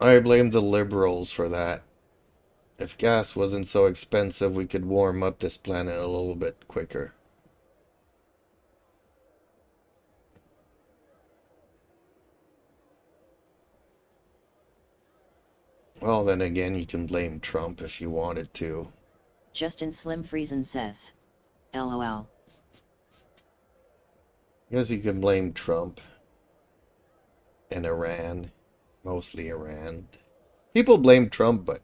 I blame the liberals for that. If gas wasn't so expensive, we could warm up this planet a little bit quicker. Well, then again, you can blame Trump if you wanted to. Justin Slim Friesen says. LOL. Guess you can blame Trump and Iran. Mostly Iran. People blame Trump, but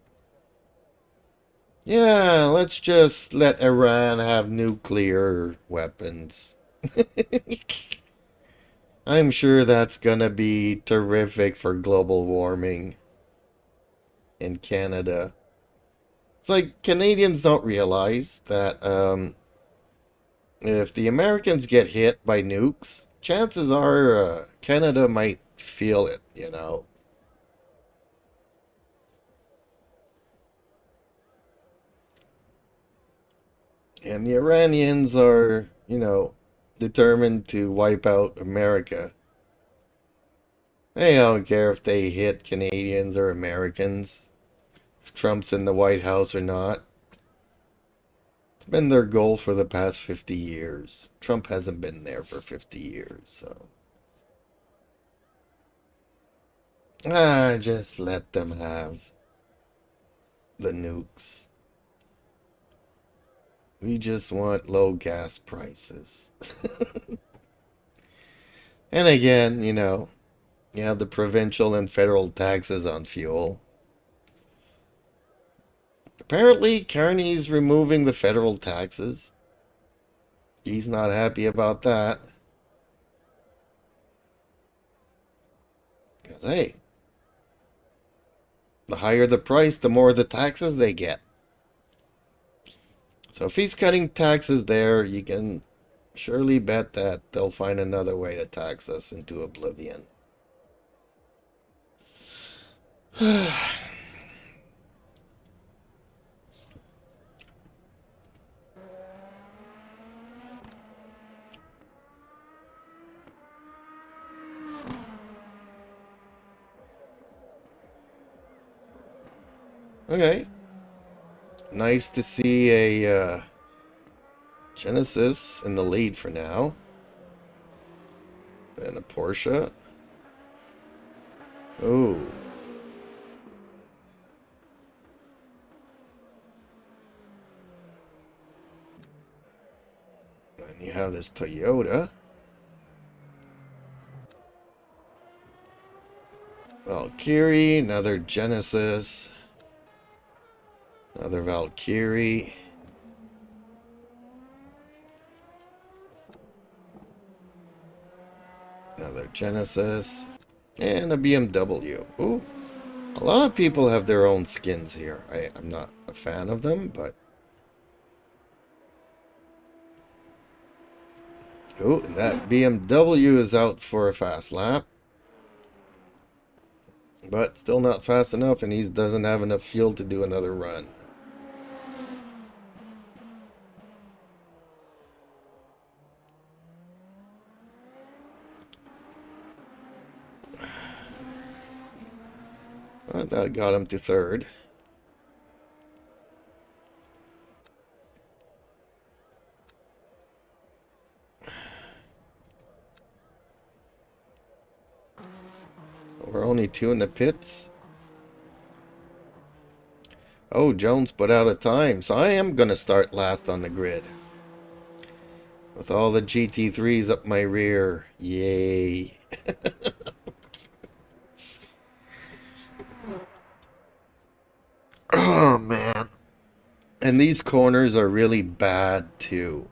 yeah, let's just let Iran have nuclear weapons. I'm sure that's gonna be terrific for global warming in Canada. It's like Canadians don't realize that if the Americans get hit by nukes, chances are Canada might feel it, you know. And the Iranians are, you know, determined to wipe out America. They don't care if they hit Canadians or Americans, if Trump's in the White House or not. It's been their goal for the past 50 years. Trump hasn't been there for 50 years, so. Just let them have the nukes. We just want low gas prices. And again, you know, you have the provincial and federal taxes on fuel. Apparently, Carney's removing the federal taxes. He's not happy about that. Because, hey, the higher the price, the more the taxes they get. So if he's cutting taxes there, you can surely bet that they'll find another way to tax us into oblivion. Okay. Nice to see a Genesis in the lead for now. And a Porsche. Oh. And you have this Toyota. Valkyrie, another Genesis. Another Valkyrie. Another Genesis. And a BMW. Ooh. A lot of people have their own skins here. I'm not a fan of them, but Oh, and that BMW is out for a fast lap. But still not fast enough, and he doesn't have enough fuel to do another run. Well, that got him to third. We're only 2 in the pits. Oh, Jones put out a time, so I am going to start last on the grid. With all the GT3s up my rear. Yay. Oh, man. And these corners are really bad, too.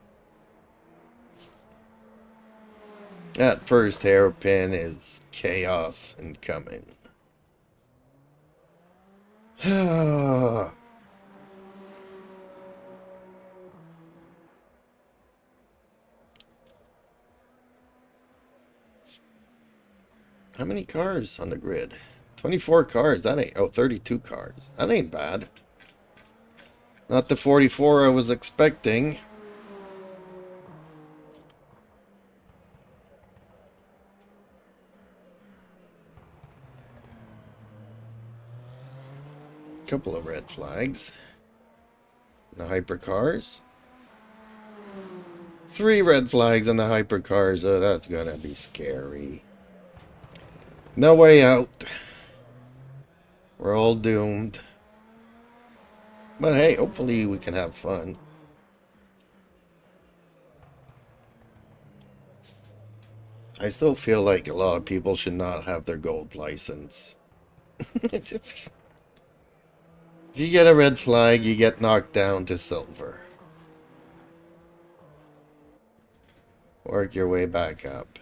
That first hairpin is chaos incoming. How many cars on the grid? 24 cars. That ain't... Oh, 32 cars. That ain't bad. Not the 44 I was expecting. Couple of red flags. The hypercars. 3 red flags on the hypercars. Oh, that's gonna be scary. No way out. We're all doomed. But hey, hopefully we can have fun. I still feel like a lot of people should not have their gold license. If you get a red flag, you get knocked down to silver. Work your way back up.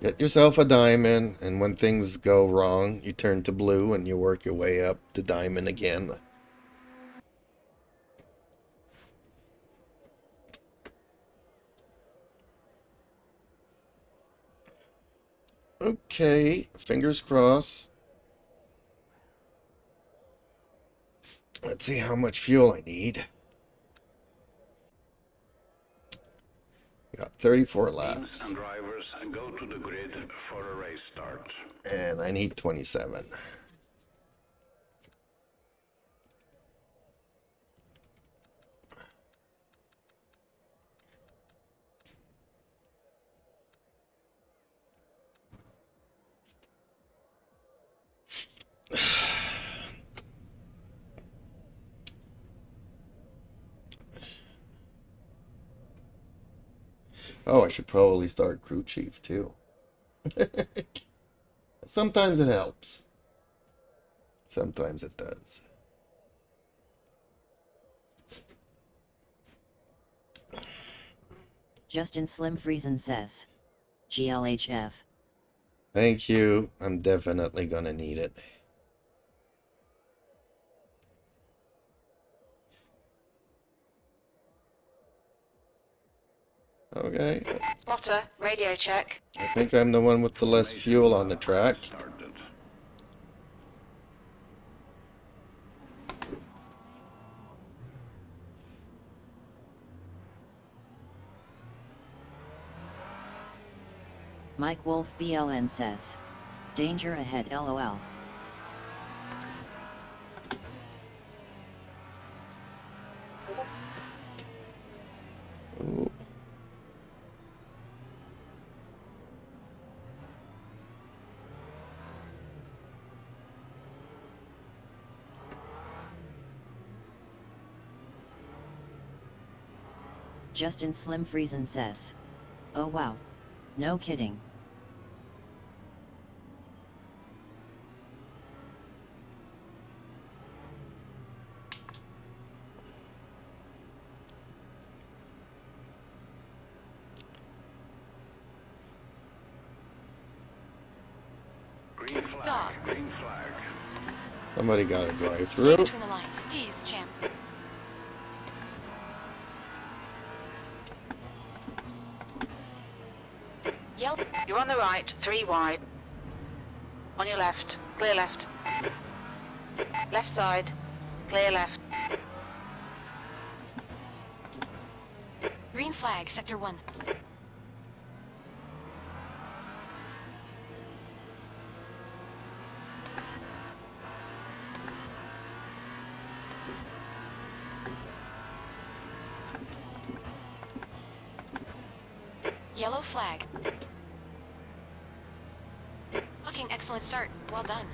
Get yourself a diamond, and when things go wrong, you turn to blue and you work your way up to diamond again. Okay, fingers crossed. Let's see how much fuel I need. Got 34 laps. And drivers go to the grid for a race start. And I need 27. Oh, I should probably start crew chief too. Sometimes it helps. Sometimes it does. Justin Slim Friesen says, GLHF. Thank you. I'm definitely gonna need it. Okay. Spotter, radio check. I think I'm the one with the less fuel on the track. Started. Mike Wolf BLN says, danger ahead LOL. Ooh. Justin Slim Friesen says, oh wow. No kidding. Green flag, green flag. Somebody got to drive Stay through. between the lines. Please, champ. Yellow. You're on the right, 3 wide. On your left, clear left. Left side, clear left. Green flag, sector 1. Yellow flag. Fucking excellent start. Well done.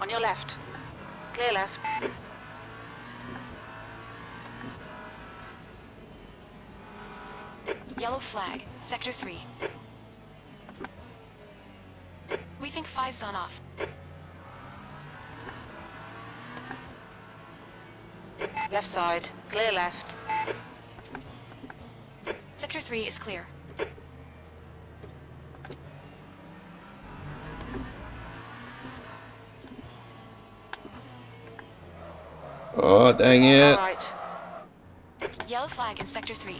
On your left, clear left. Yellow flag, sector 3. We think 5's on off. Left side, clear left. Sector 3 is clear. Oh, dang it. All right. Yellow flag in sector 3.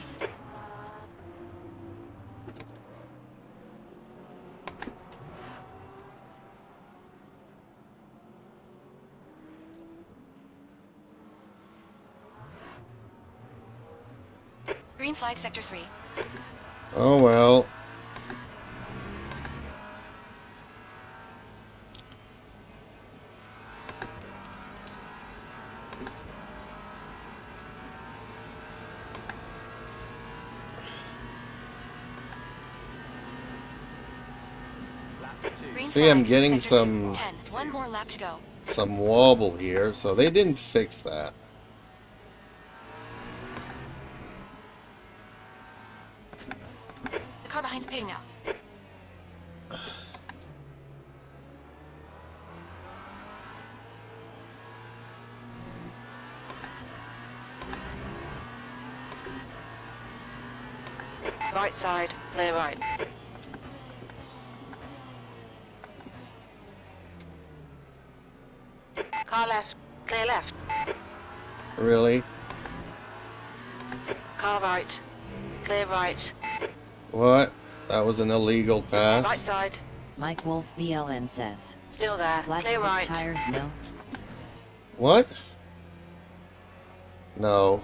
Green flag sector 3. Oh well. Green See, I'm flag, getting sector 2. some 10. One more lap to go. wobble here, so they didn't fix that. The car behind's pitting now. Right side, clear right. Car left, clear left. Really? Car right, clear right. What? That was an illegal Right pass? side, Mike Wolf BLN says. still there, Flat clear split right. tires no. What? No.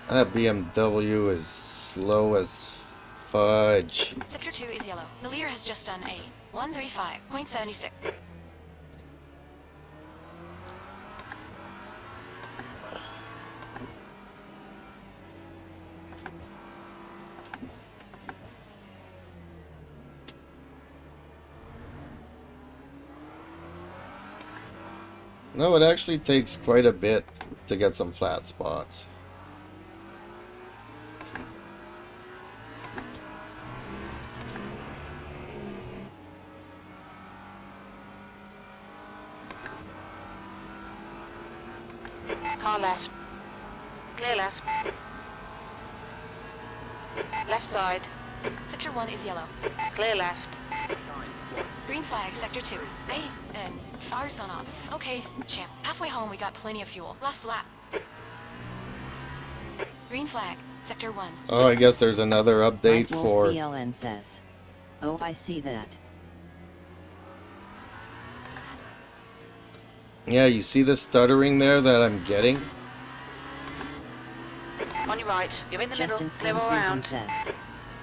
That BMW is slow as fudge. Sector 2 is yellow. The leader has just done a 135.76. No, it actually takes quite a bit to get some flat spots. Car left, clear left. Left side, Sector 1 is yellow. clear left. Green flag, sector 2. Hey, and fire's on off. Okay, champ. Halfway home, we got plenty of fuel. Last lap. Green flag, sector 1. Oh, I guess there's another update Mike Wolf for... BLN says. Oh, I see that. Yeah, you see the stuttering there that I'm getting? On your right, you're in the Justin middle, clear Slim all Friesen round. says.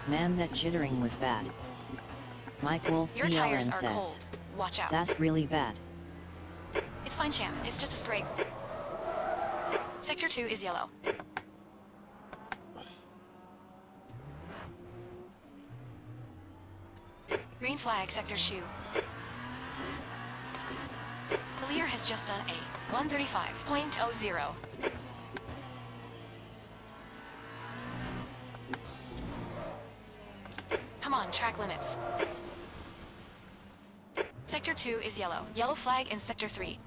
Man, that jittering was bad. Mike Wolf Your tires BLN are says. cold. Watch out. That's really bad. It's fine, champ. It's just a straight. Sector 2 is yellow. Green flag, sector shoe. The leader has just done a 135.00. Come on, track limits. Sector 2 is yellow. Yellow flag in sector 3.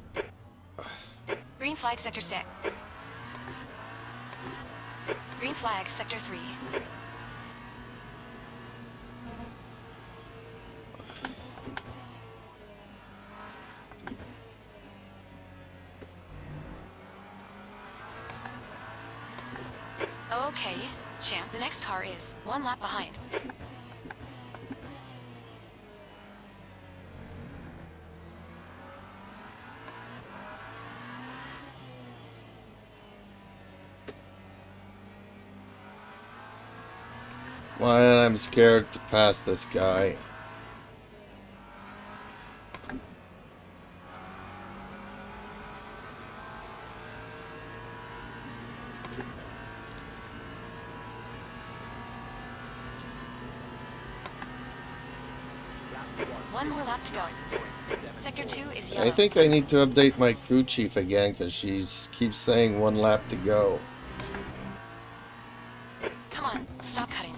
Green flag, sector 6. Green flag, sector 3. Okay, champ. The next car is 1 lap behind. Well, I'm scared to pass this guy. One more lap to go. Sector 2 is yellow. I think I need to update my crew chief again because she keeps saying 1 lap to go. Come on, stop cutting.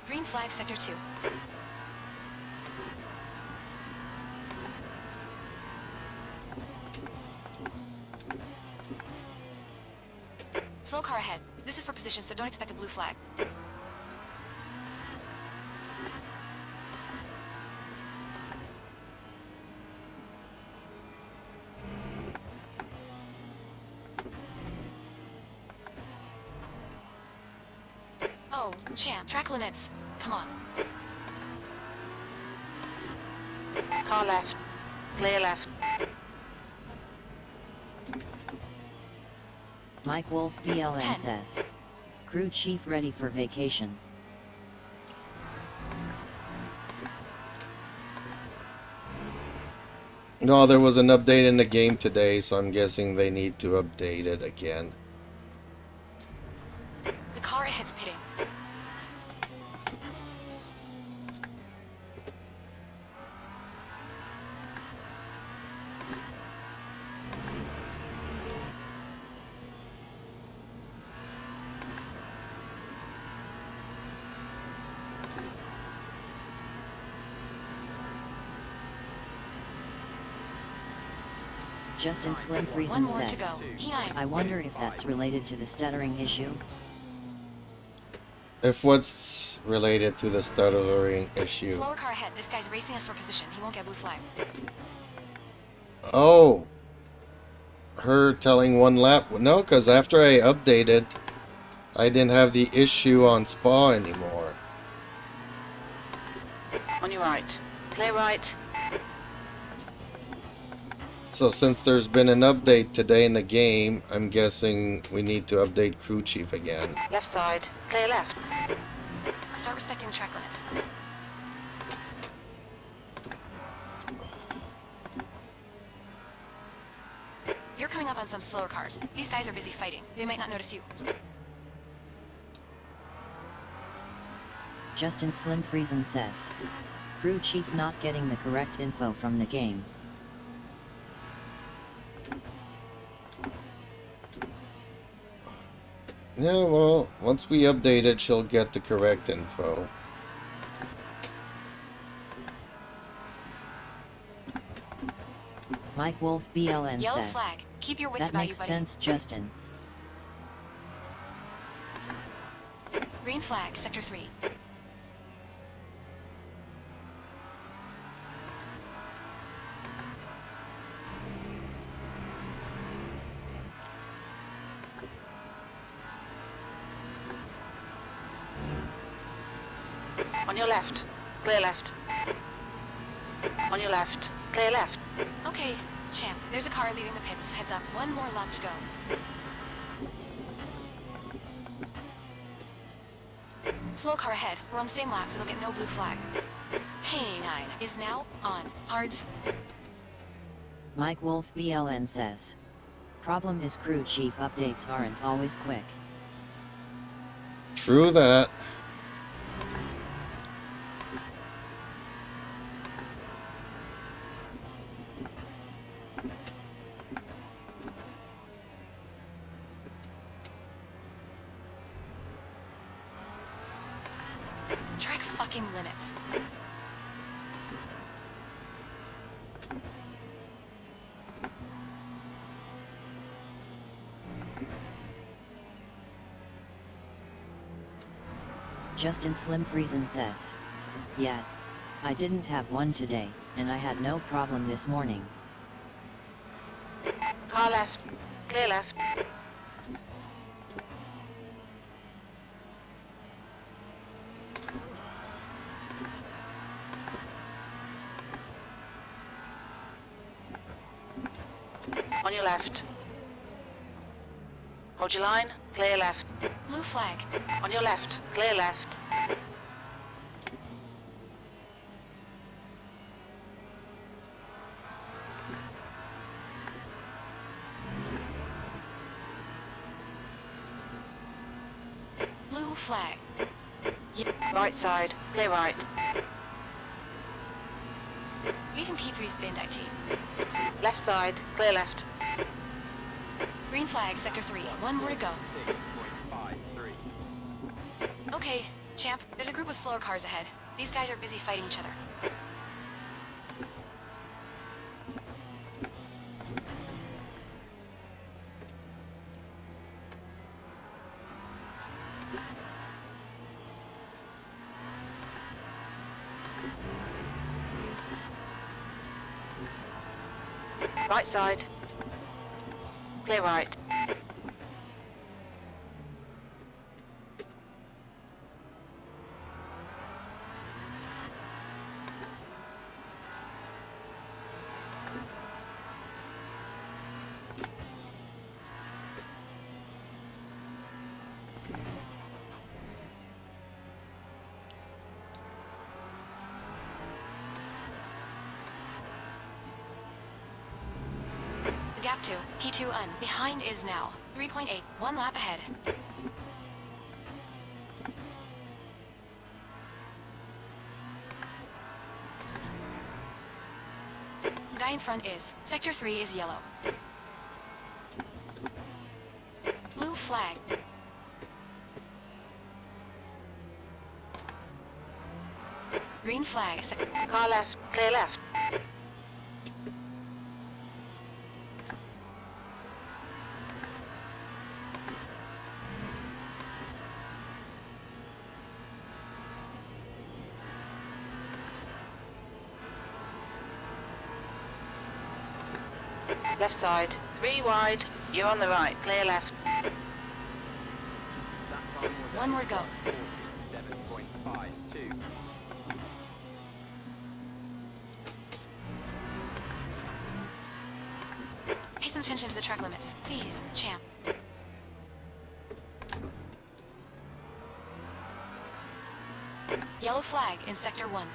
Green flag, sector 2. Slow car ahead. This is for position, so don't expect a blue flag. Oh, champ, track limits. Come on. Car left. Clear left. Mike Wolf BLN 10. says. Crew chief ready for vacation. No, there was an update in the game today, so I'm guessing they need to update it again. The car ahead's pitting. Justin Slim One Friesen more to says. go. P9. I wonder if that's related to the stuttering issue. If what's related to the stuttering issue? Slower car ahead. This guy's racing us for position. He won't get blue flag. Oh, her telling 1 lap. No, because after I updated, I didn't have the issue on Spa anymore. On your right. Clear right. So since there's been an update today in the game, I'm guessing we need to update crew chief again. Left side. Clear left. Start respecting the track limits. You're coming up on some slower cars. These guys are busy fighting. They might not notice you. Justin Slim Friesen says. Crew chief not getting the correct info from the game. Yeah, well, once we update it, she'll get the correct info. Mike Wolf BLN Yellow says. flag. Keep your wits That about you, makes buddy. sense, Justin. Green flag, sector 3. On your left. Clear left. On your left. Clear left. Okay, champ. There's a car leaving the pits. Heads up. One more lap to go. Slow car ahead. We're on the same lap, so they'll get no blue flag. K9 is now on hards. Mike Wolf BLN says. Problem is crew chief updates aren't always quick. True that. Track fucking limits. Justin Slim Friesen says. Yeah. I didn't have one today, and I had no problem this morning. Car left. Clear left. On your left. Hold your line. Clear left. Blue flag. On your left. Clear left. Blue flag. Right side. Clear right. Leaving P3's binned IT. Left side. Clear left. Green flag, sector 3. One more to go. 6.53. Okay, champ, there's a group of slower cars ahead. These guys are busy fighting each other. Right side. Clear right. Gap 2, P2 un. Behind is now. 3.8, 1 lap ahead. Guy in front is. Sector 3 is yellow. Blue flag. Green flag. Car left. Clear left. Left side. 3 wide. You're on the right. Clear left. That time was One more to go. 7.52. Pay some attention to the track limits. Please, champ. Yellow flag in sector 1.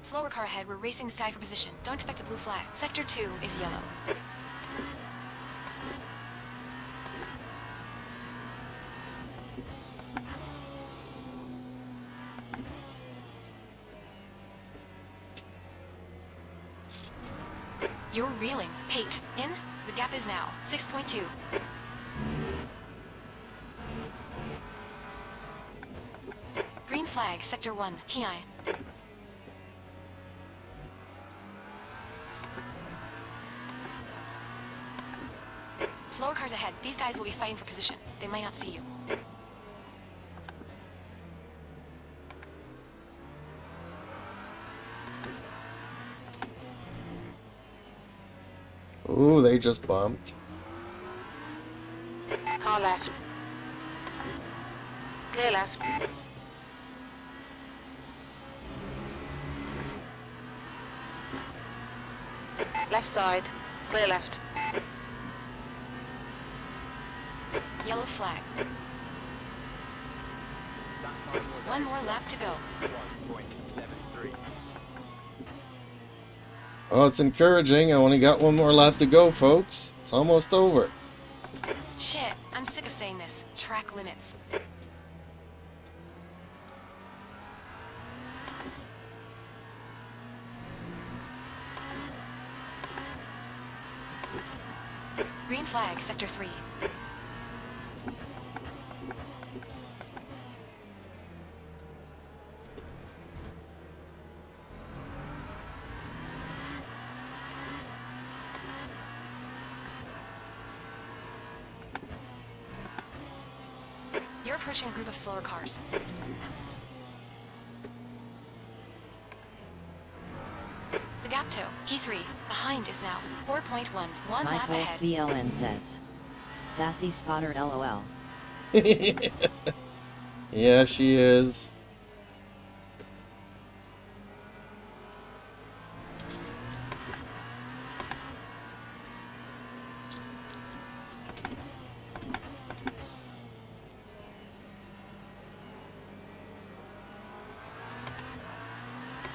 Slower car ahead, we're racing the sky for position. Don't expect a blue flag. Sector 2 is yellow. You're reeling. Pate. In. The gap is now 6.2. Green flag, sector 1. Kenai. Slower cars ahead. These guys will be fighting for position. They might not see you. Ooh, they just bumped. Car left. Clear left. Left side. Clear left. Yellow flag. That time was One more lap to go. 1.73. Oh, it's encouraging. I only got one more lap to go, folks. It's almost over. Shit, I'm sick of saying this. Track limits. Green flag, sector 3. approaching a group of slower cars. The gap to P3 behind is now 4.1. One lap Michael ahead. BLN says. Sassy spotter LOL. Yeah, she is.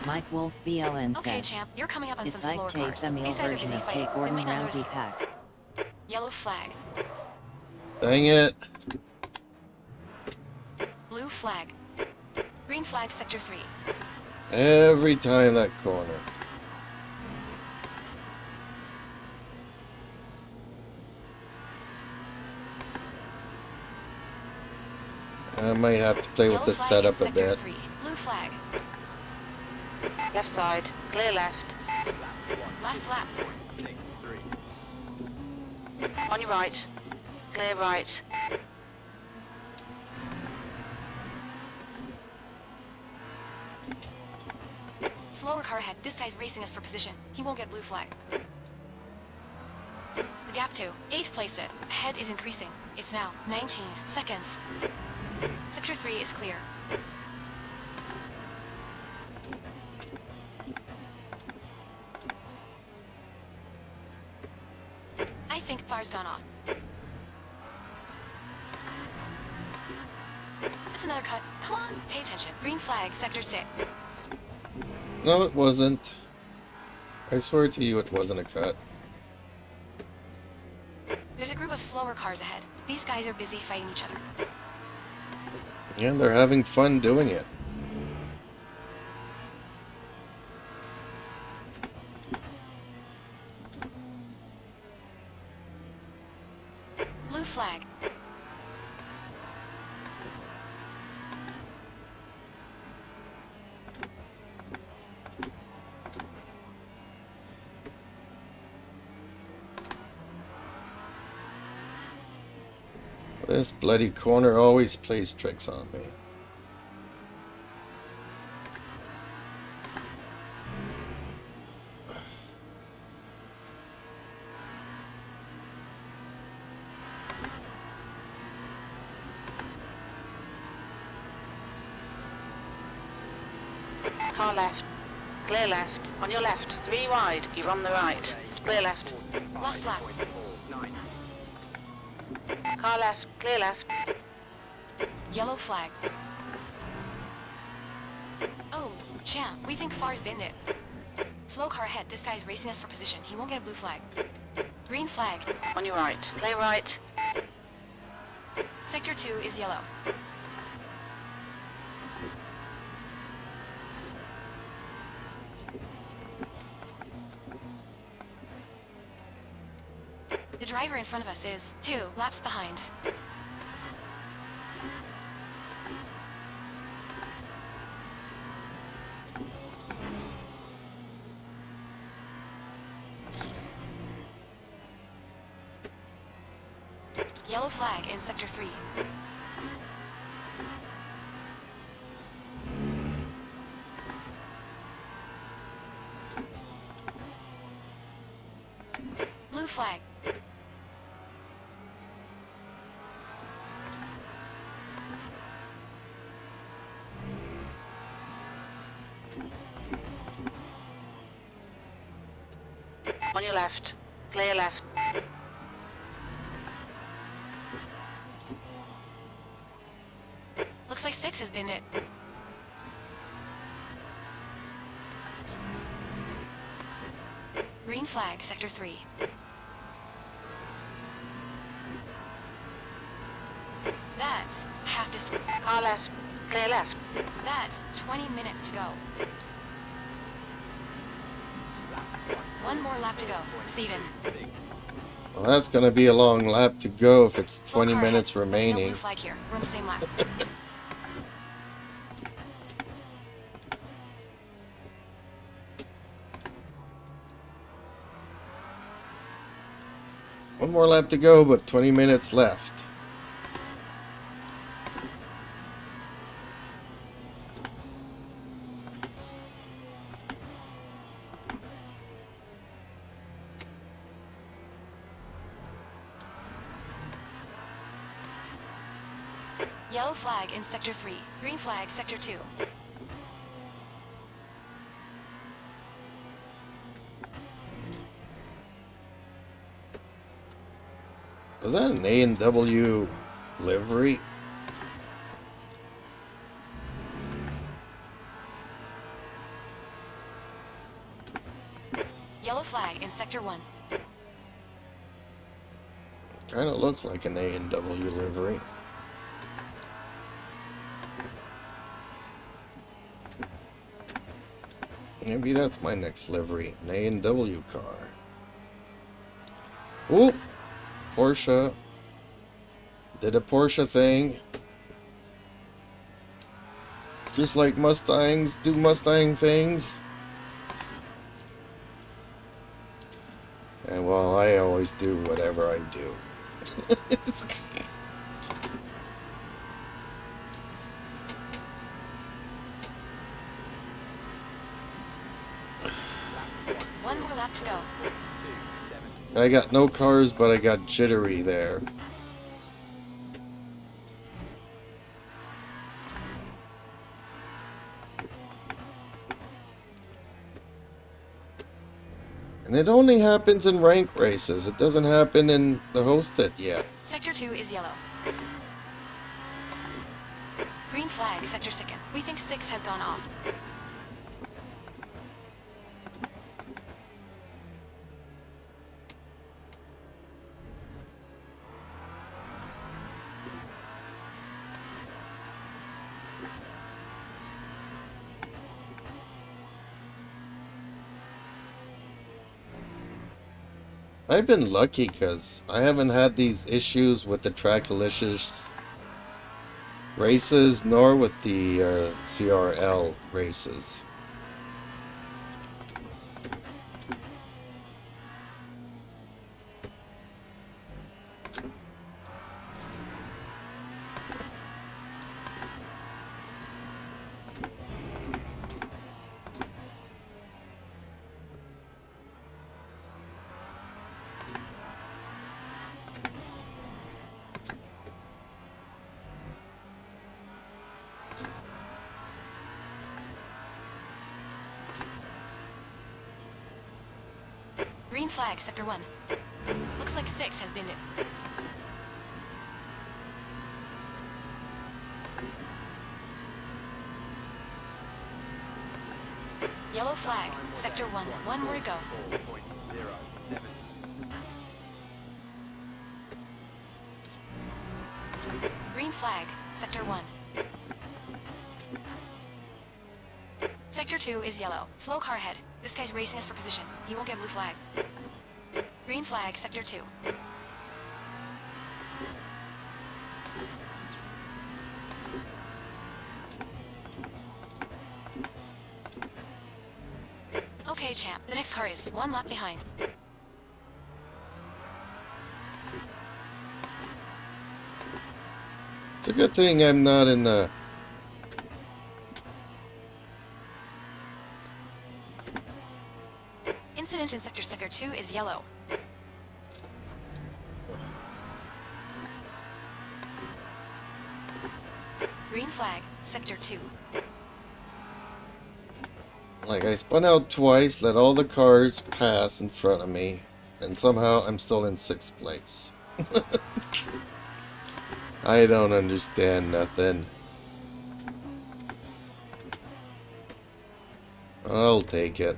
Mike Wolf BLN Okay, says. champ, you're coming up on It's some slower Ike Tape cars. Emil These guys are version busy of fighting. Take They Gordon might not notice Ramsay you. pack. Yellow flag. Dang it. Blue flag. Green flag, sector 3. Every time that corner. I might have to play with Yellow the flag in setup a sector bit. 3. Blue flag. Left side, clear left. Last lap. 6-3. On your right, clear right. Slower car ahead. This guy's racing us for position. He won't get blue flag. The gap to 8th place it. Ahead is increasing. It's now 19 seconds. Sector 3 is clear. I think fire's gone off. That's another cut. Come on, pay attention. Green flag, sector 6. No, it wasn't. I swear to you it wasn't a cut. There's a group of slower cars ahead. These guys are busy fighting each other. And they're having fun doing it. Blue flag. This bloody corner always plays tricks on me. Car left, clear left. On your left, 3 wide, you're on the right. Clear left. Last lap. 9. Car left, clear left. Yellow flag. Oh, champ, we think far's been it. Slow car ahead. This guy's racing us for position. He won't get a blue flag. Green flag. On your right, clear right. Sector 2 is yellow. The driver in front of us is 2 laps behind. Yellow flag in sector 3. Blue flag. On your left, clear left. Looks like 6 has been it. Green flag, sector 3. That's half distance. Car left, clear left. That's 20 minutes to go. One more lap to go. Steven. Well, that's going to be a long lap to go if it's Slow 20 car minutes ahead, but no remaining. blue flag here. We're on the same lap. One more lap to go, but 20 minutes left. Yellow flag in Sector 3. Green flag, Sector 2. Was that an A&W livery? Yellow flag in Sector 1. Kind of looks like an A&W livery. Maybe that's my next livery, an A&W car. Ooh! Porsche. Did a Porsche thing. Just like Mustangs do Mustang things. And well, I always do whatever I do. One more lap to go. I got no cars, but I got jittery there. And it only happens in rank races. It doesn't happen in the hosted yet. Sector 2 is yellow. Green flag, Sector 2. We think 6 has gone off. I've been lucky because I haven't had these issues with the Tracklicious races nor with the CRL races. Green flag, Sector 1. Looks like 6 has been it. Yellow flag, Sector 1. One more to go. 4.07. Green flag, Sector 1. Sector 2 is yellow. Slow car ahead. This guy's racing us for position. He won't get blue flag. Green flag, Sector 2. Okay, champ. The next car is one lap behind. It's a good thing I'm not in the... Incident in Sector 2 is yellow. Green flag, Sector 2. Like, I spun out twice, let all the cars pass in front of me, and somehow I'm still in 6th place. I don't understand nothing. I'll take it.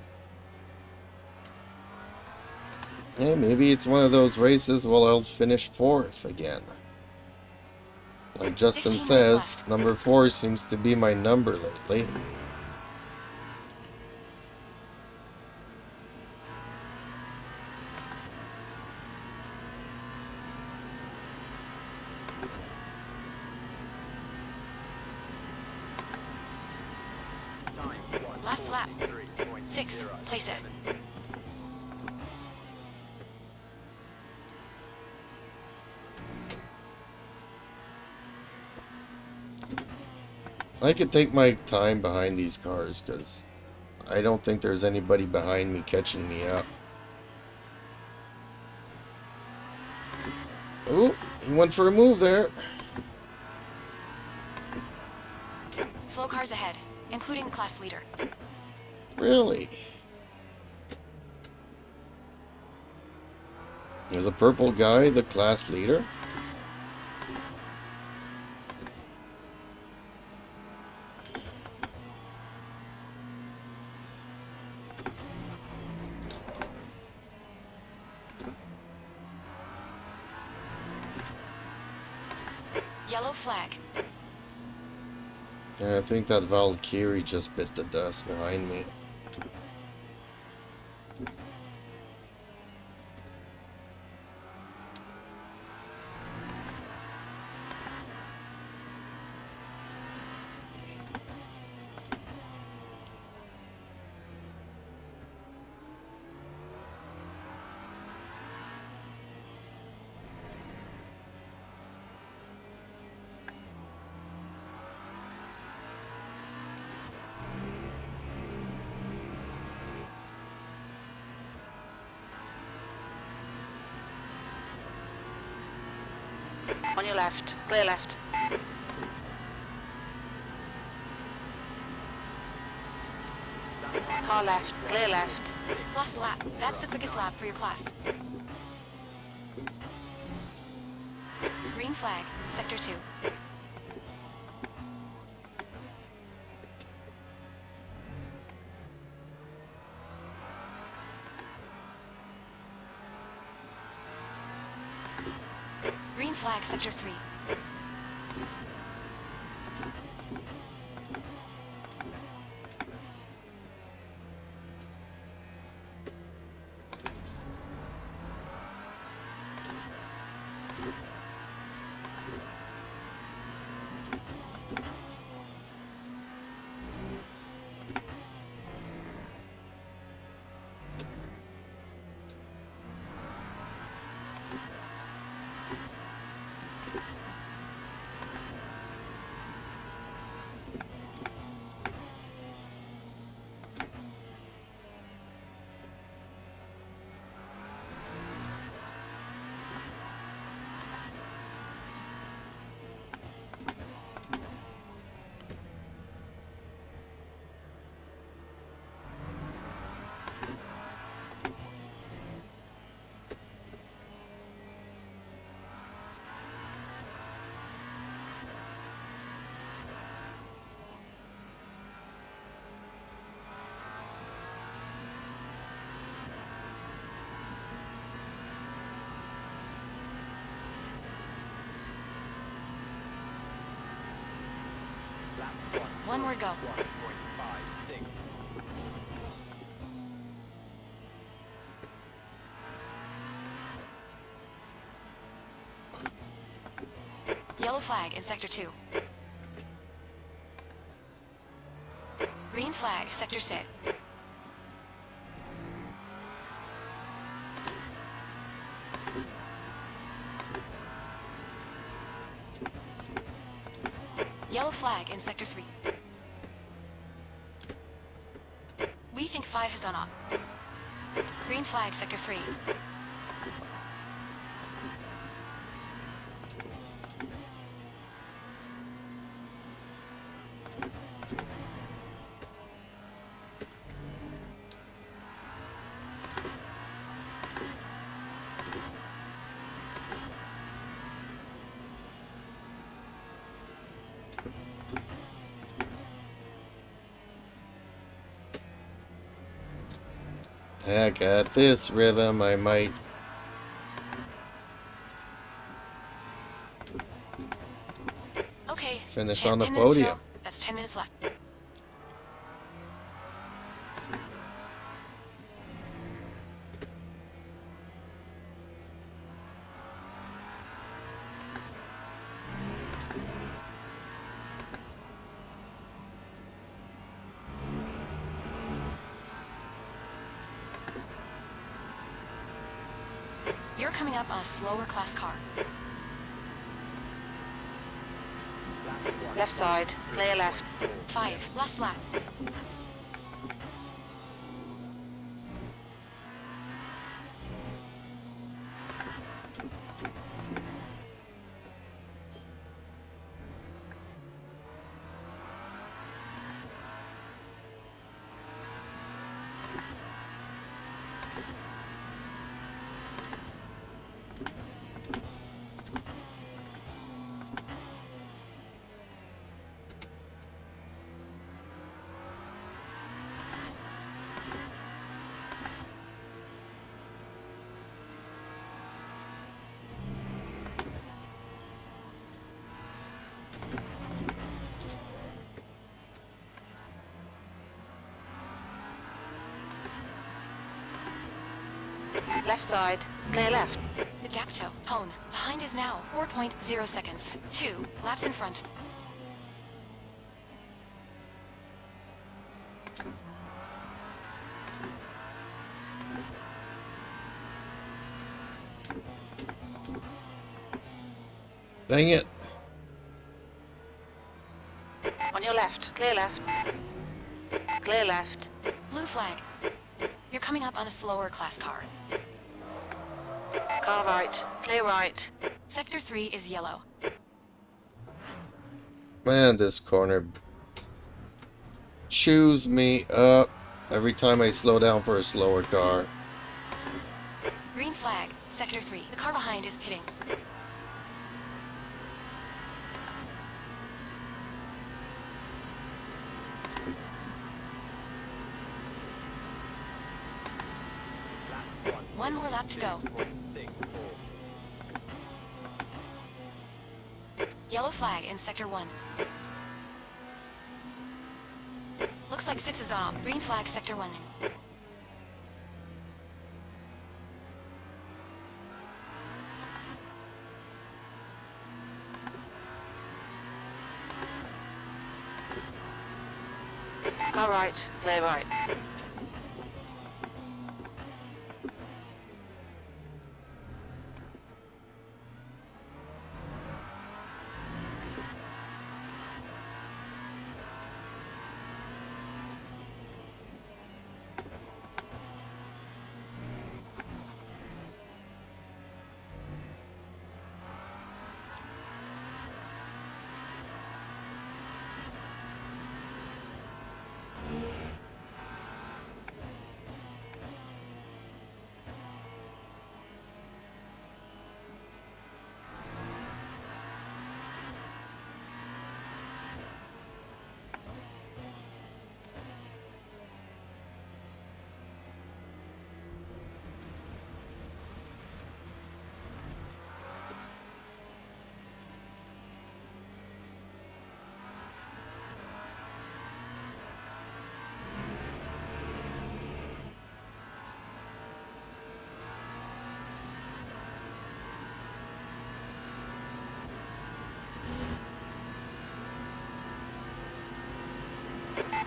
Hey, maybe it's one of those races where I'll finish 4th again. Like Justin 15 minutes says, left. number 4 seems to be my number lately. Last lap. 6, place it. I could take my time behind these cars because I don't think there's anybody behind me catching me up. Oh, he went for a move there. Slow cars ahead, including the class leader. Really? Is a purple guy the class leader? Yellow flag. Yeah, I think that Valkyrie just bit the dust behind me. On your left. Clear left. Car left. Clear left. Last lap. That's the quickest lap for your class. Green flag, sector 2. Green flag, sector 3. One more go. 1.56. Yellow flag in sector 2. Green flag, sector 6. Yellow flag in sector 3. We think 5 has gone off. Green flag, sector 3. Heck, at this rhythm, I might. Okay. Finish champ, on the 10 minutes to podium. go. That's 10 minutes left. You're coming up on a slower class car. Left side. Clear left. 5, last lap. Left side, clear left. The gap toe. Hone. Behind is now. 4.0 seconds. 2 laps in front. Dang it. On your left, clear left. Clear left. Blue flag. You're coming up on a slower class car. Car right, clear right. Sector 3 is yellow. Man, this corner chews me up every time I slow down for a slower car. Green flag. Sector 3. The car behind is pitting. One more lap to go. Yellow flag in Sector 1. Looks like 6 is off. Green flag Sector 1 in. Car right, clear right.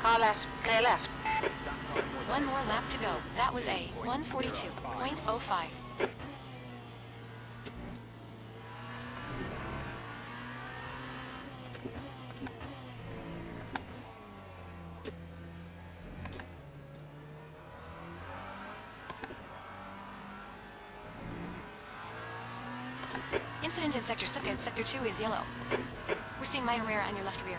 Car left, clear left. One more lap to go. That was a 142.05. Incident in Sector 2. Sector 2 is yellow. We're seeing minor wear on your left rear.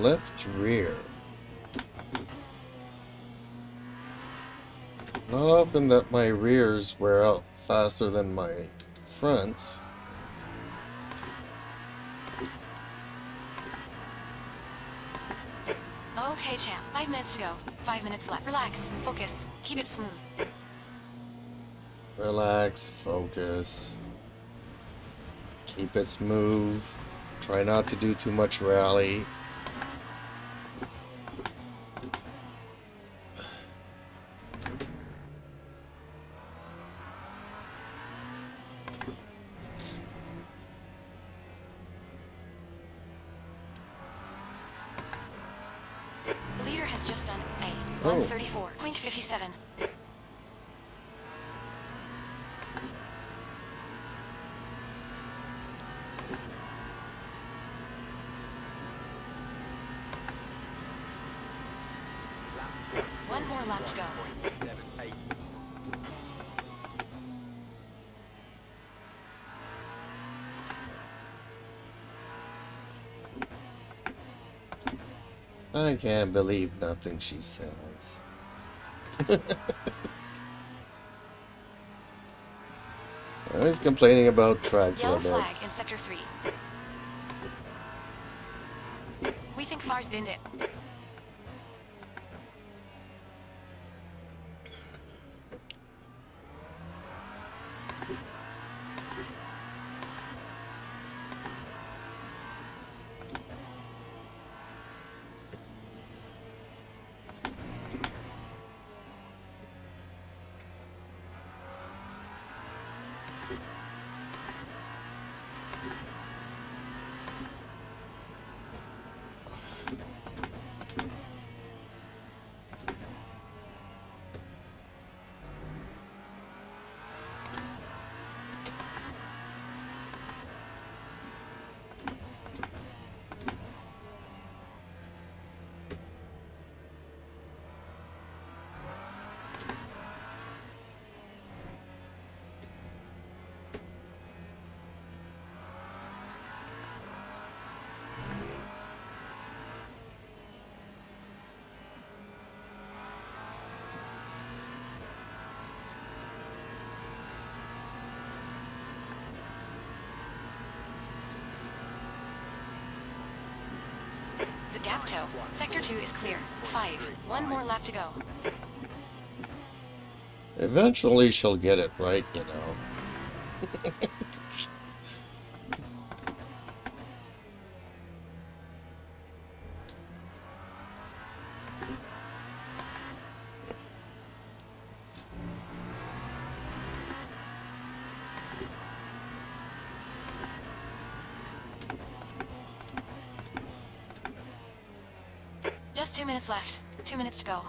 Left rear. Not often that my rears wear out faster than my fronts. Okay, champ. 5 minutes to go. 5 minutes left. Relax. Focus. Keep it smooth. Relax, focus. Keep it smooth. Try not to do too much rally. The leader has just done a 134.57. One more lap to go. I can't believe nothing she says. Always complaining about track Yellow limits. flag in Sector 3. We think Far's binned it. the gap toe. Sector 2 is clear. 5. One more lap to go. Eventually she'll get it right, you know. Just 2 minutes left. 2 minutes to go.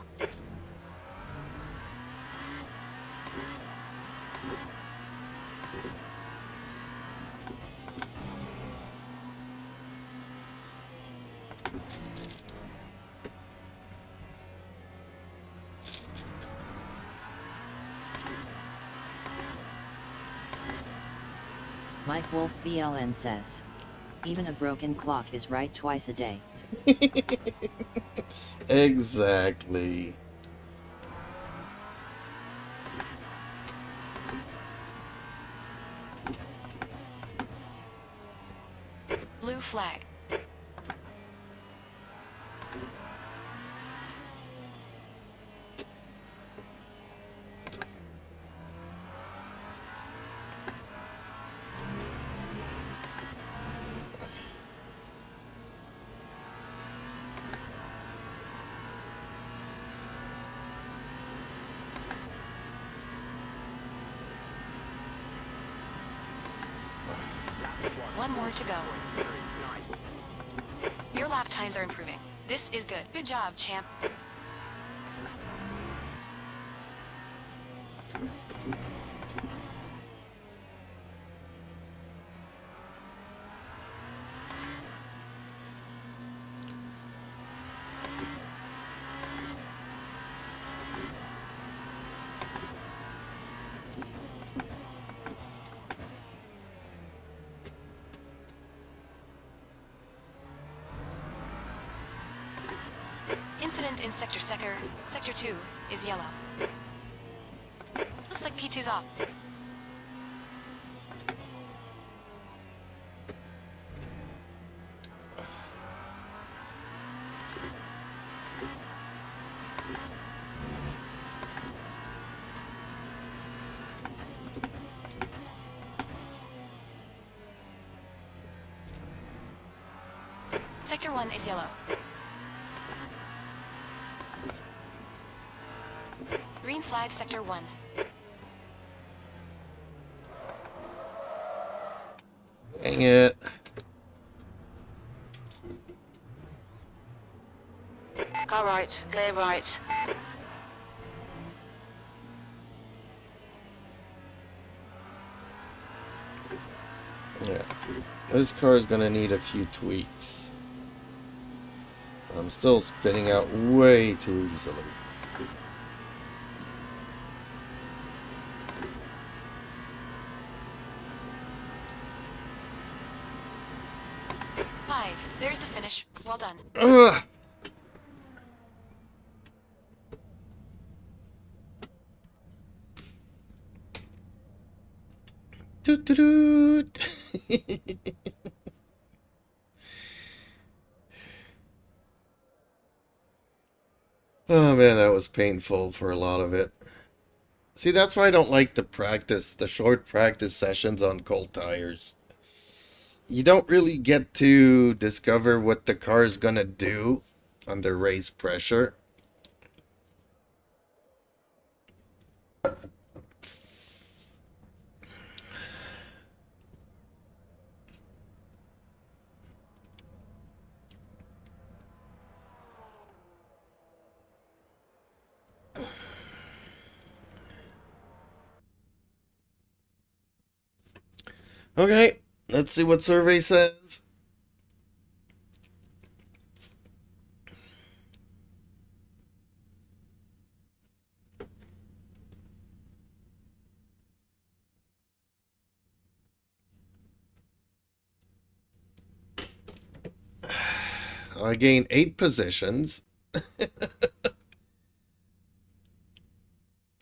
Mike Wolf BLN says, even a broken clock is right twice a day. Exactly. Blue flag. One more to go. Your lap times are improving. This is good. Good job, champ. Incident in Sector 2 is yellow. Looks like P2's off. Sector 1 is yellow. Green flag Sector 1. Dang it. Car right, clear right. Yeah. This car is gonna need a few tweaks. I'm still spinning out way too easily. There's the finish. Well done. Ugh. Toot toot toot. Oh man, that was painful for a lot of it. See, that's why I don't like the short practice sessions on cold tires. You don't really get to discover what the car is gonna do under race pressure. Okay, let's see what survey says. I gained 8 positions.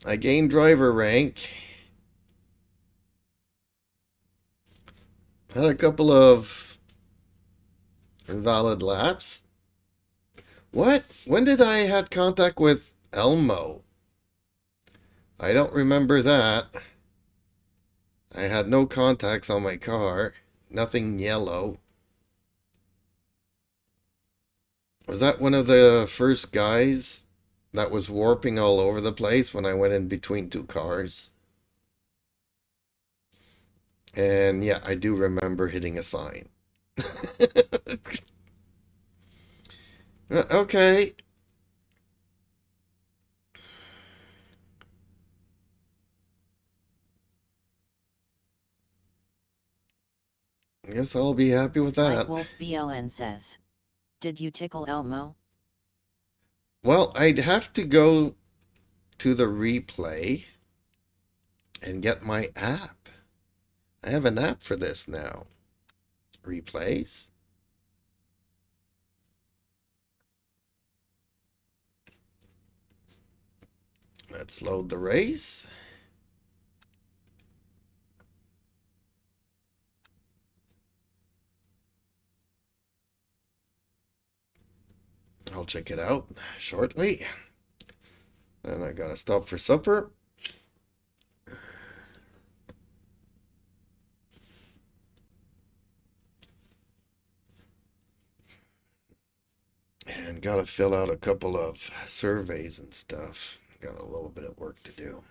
I gained driver rank. Had a couple of invalid laps. What? When did I had contact with Elmo? I don't remember that. I had no contacts on my car. Nothing yellow. Was that one of the first guys that was warping all over the place when I went in between two cars? And yeah, I do remember hitting a sign. Okay. I guess I'll be happy with Mike that. Wolf BLN says, did you tickle Elmo? Well, I'd have to go to the replay and get my app. I have an app for this now. Replays. Let's load the race. I'll check it out shortly. Then I gotta stop for supper. And gotta fill out a couple of surveys and stuff. Got a little bit of work to do.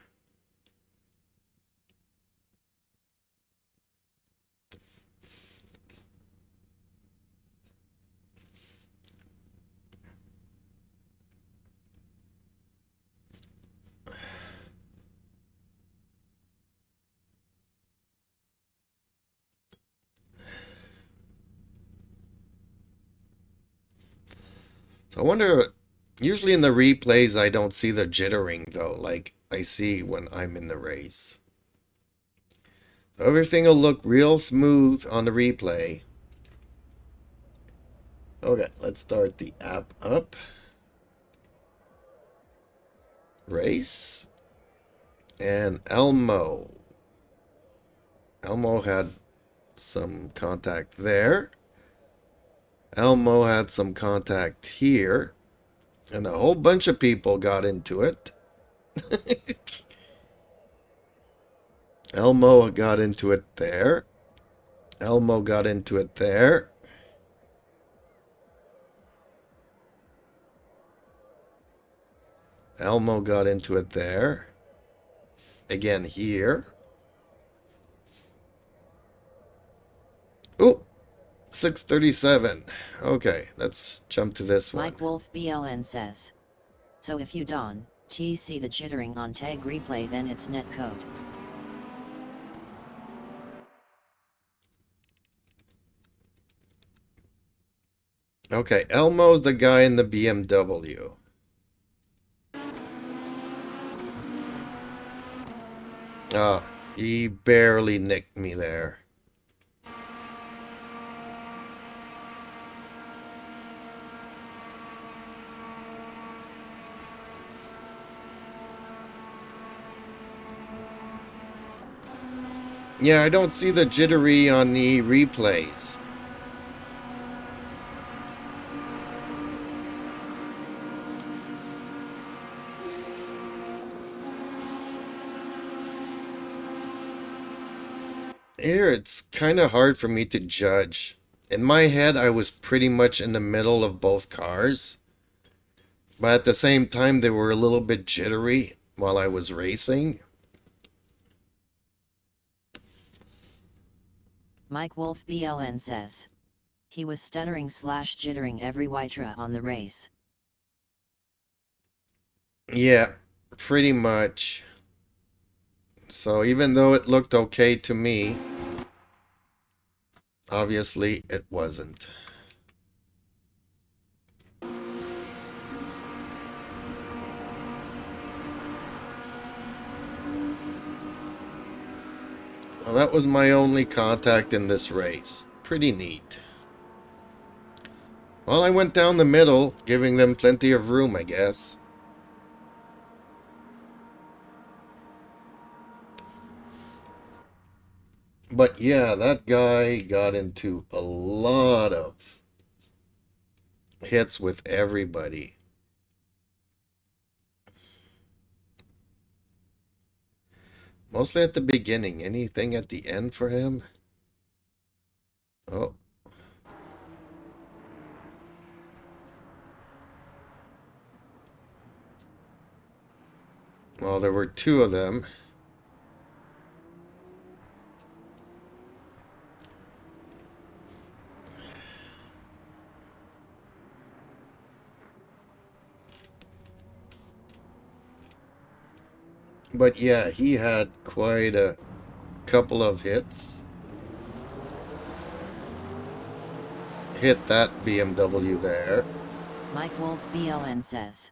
So I wonder, usually in the replays I don't see the jittering though, like I see when I'm in the race. So everything will look real smooth on the replay. Okay, let's start the app up. Race. And Elmo. Elmo had some contact there. Elmo had some contact here. And a whole bunch of people got into it. Elmo got into it there. Elmo got into it there. Elmo got into it there. Again here. Ooh, 637. Okay, let's jump to this one. Mike Wolf BLN says, so if you don't see the jittering on tag replay, then it's netcode. Okay, Elmo's the guy in the BMW. Ah, he barely nicked me there. Yeah, I don't see the jittery on the replays. Here, it's kind of hard for me to judge. In my head, I was pretty much in the middle of both cars. But at the same time, they were a little bit jittery while I was racing. Mike Wolf BLN says, he was stuttering / jittering every Wytra on the race. Yeah, pretty much. So even though it looked okay to me, obviously it wasn't. Well, that was my only contact in this race. Pretty neat. Well, I went down the middle, giving them plenty of room, I guess. But yeah, that guy got into a lot of hits with everybody. Mostly at the beginning. Anything at the end for him? Oh. Well, there were two of them. But yeah, he had quite a couple of hits. Hit that BMW there. Mike Wolf BLN says,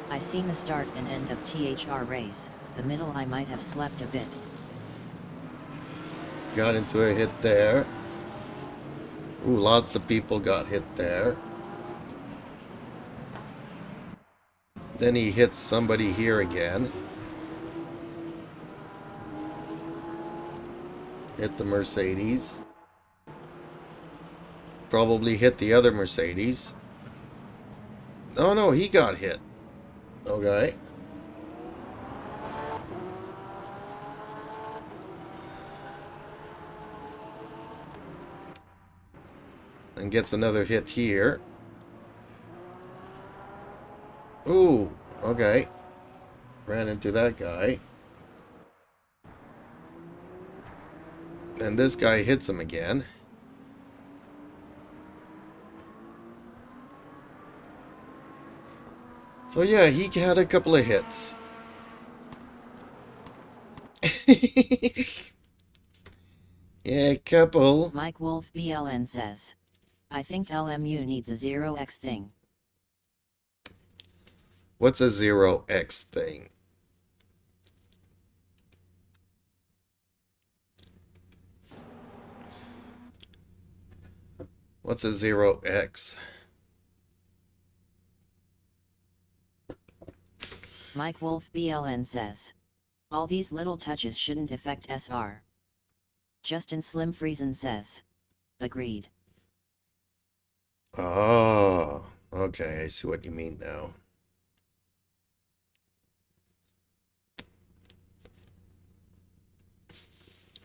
I seen the start and end of THR race, the middle I might have slept a bit. Got into a hit there. Ooh, lots of people got hit there. Then he hits somebody here again. Hit the Mercedes. Probably hit the other Mercedes. No, he got hit. Okay. And gets another hit here. Ooh, okay. Ran into that guy. And this guy hits him again. So yeah, he had a couple of hits. Yeah, a couple. Mike Wolf BLN says, I think LMU needs a 0x thing. What's a 0x thing? What's a 0x? Mike Wolf BLN says, all these little touches shouldn't affect SR. Justin Slim Friesen says, agreed. Oh, okay, I see what you mean now.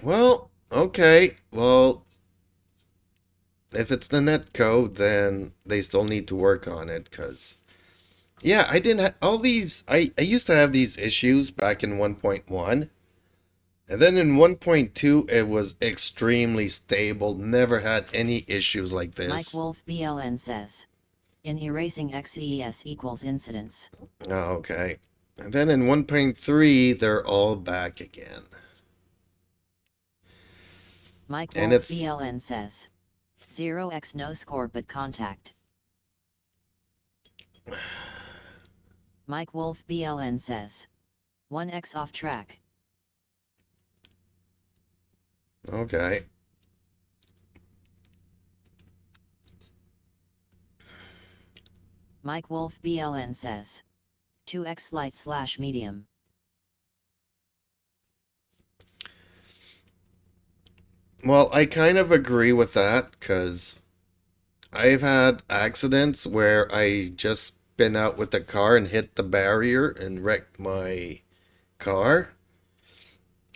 Well, okay, well, if it's the net code, then they still need to work on it, because, yeah, I didn't have all these, I used to have these issues back in 1.1, and then in 1.2, it was extremely stable, never had any issues like this. Mike Wolf BLN says, in erasing XES equals incidents. Oh, okay. And then in 1.3, they're all back again. Mike And Wolf it's- BLN says, 0x no score but contact. Mike Wolf BLN says, 1x off track. Okay. Mike Wolf BLN says, 2x light / medium. Well, I kind of agree with that, because I've had accidents where I just spin out with the car and hit the barrier and wrecked my car.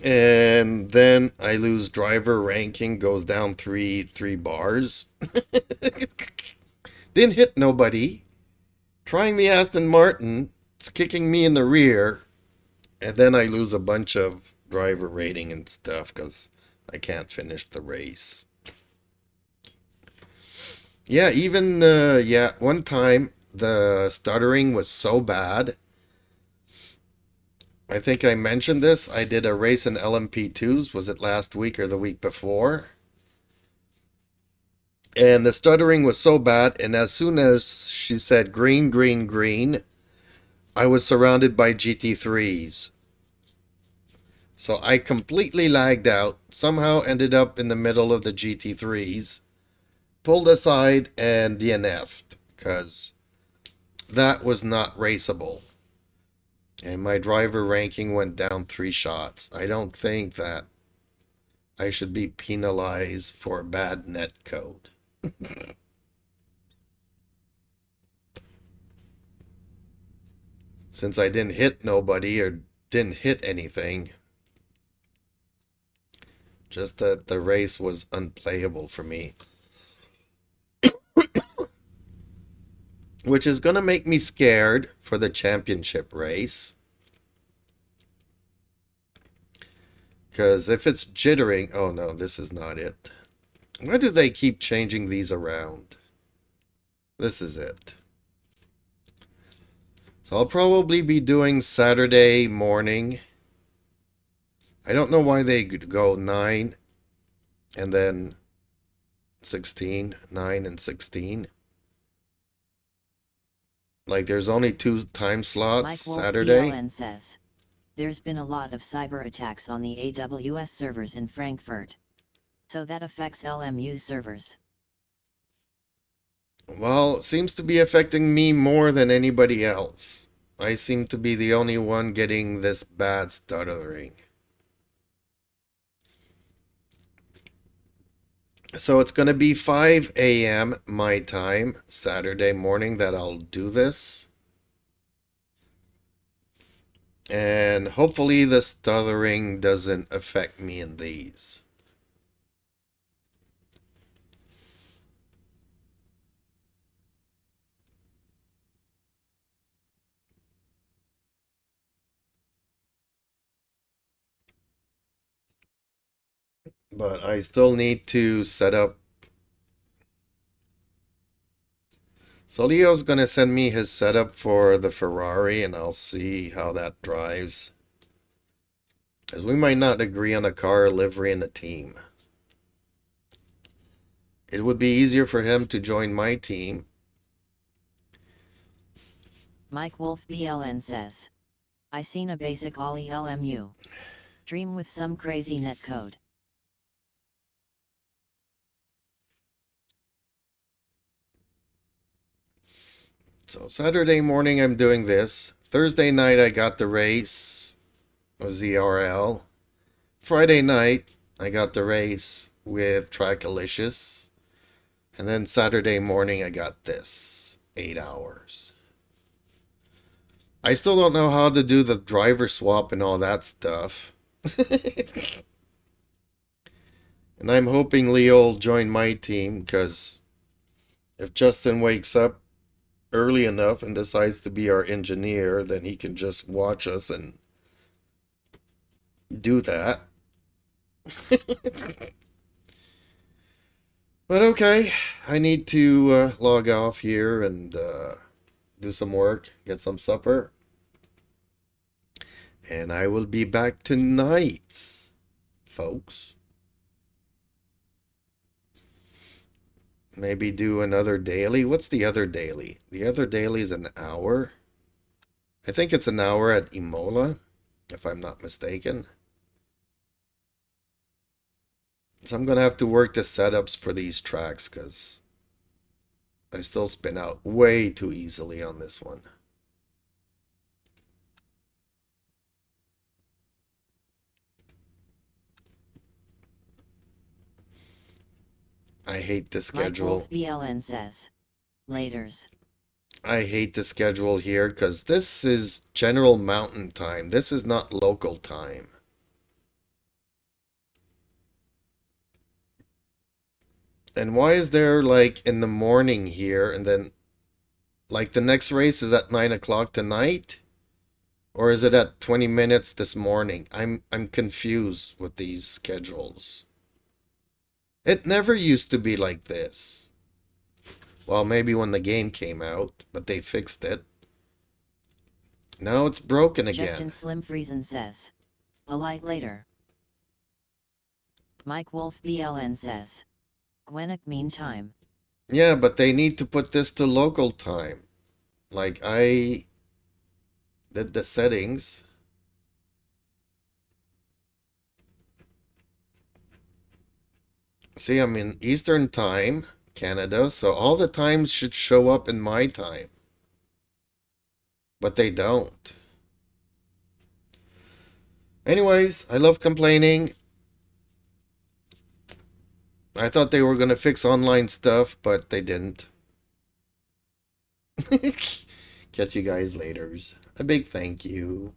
And then I lose driver ranking, goes down three bars. Didn't hit nobody. Trying the Aston Martin, it's kicking me in the rear. And then I lose a bunch of driver rating and stuff because I can't finish the race. Yeah, even, one time the stuttering was so bad. I think I mentioned this. I did a race in LMP2s. Was it last week or the week before? And the stuttering was so bad. And as soon as she said green, green, green, I was surrounded by GT3s. So I completely lagged out. Somehow ended up in the middle of the GT3s. Pulled aside and DNF'd. Because that was not raceable. And my driver ranking went down 3 shots. I don't think that I should be penalized for bad net code. since I didn't hit nobody or didn't hit anything. Just that the race was unplayable for me. Which is going to make me scared for the championship race. Because if it's jittering... Oh no, this is not it. Why do they keep changing these around? This is it. So I'll probably be doing Saturday morning. I don't know why they go 9 and then 16. 9 and 16. Like there's only 2 time slots. Mike Wolf Saturday. BLN says, there's been a lot of cyber attacks on the AWS servers in Frankfurt. So that affects LMU servers. Well, it seems to be affecting me more than anybody else. I seem to be the only one getting this bad stuttering. So it's going to be 5 a.m. my time, Saturday morning, that I'll do this. And hopefully the stuttering doesn't affect me in these. But I still need to set up. So Leo's going to send me his setup for the Ferrari and I'll see how that drives. Because we might not agree on a car, livery, and a team. It would be easier for him to join my team. Mike Wolf BLN says, I seen a basic Ollie LMU. Dream with some crazy netcode. So Saturday morning I'm doing this. Thursday night I got the race, was the RL. Friday night I got the race with Trackalicious. And then Saturday morning I got this, 8 hours. I still don't know how to do the driver swap and all that stuff. And I'm hoping Leo will join my team, because if Justin wakes up early enough and decides to be our engineer, then he can just watch us and do that. But okay, I need to log off here and do some work, get some supper. And I will be back tonight, folks. Maybe do another daily. What's the other daily? The other daily is an hour. I think it's an hour at Imola, if I'm not mistaken. So I'm going to have to work the setups for these tracks, because I still spin out way too easily on this one. I hate the schedule. Mike Wolf BLN says, laters. I hate the schedule here because this is general mountain time. This is not local time. And why is there like in the morning here and then like the next race is at 9 o'clock tonight? Or is it at 20 minutes this morning? I'm confused with these schedules. It never used to be like this. Well, maybe when the game came out, but they fixed it. Now it's broken again. Justin Slim Friesen says, a light later. Mike Wolf BLN says, Gwennock mean time. Yeah, but they need to put this to local time. Like I did the settings. See, I'm in Eastern time, Canada, so all the times should show up in my time. But they don't. Anyways, I love complaining. I thought they were going to fix online stuff, but they didn't. Catch you guys later. A big thank you.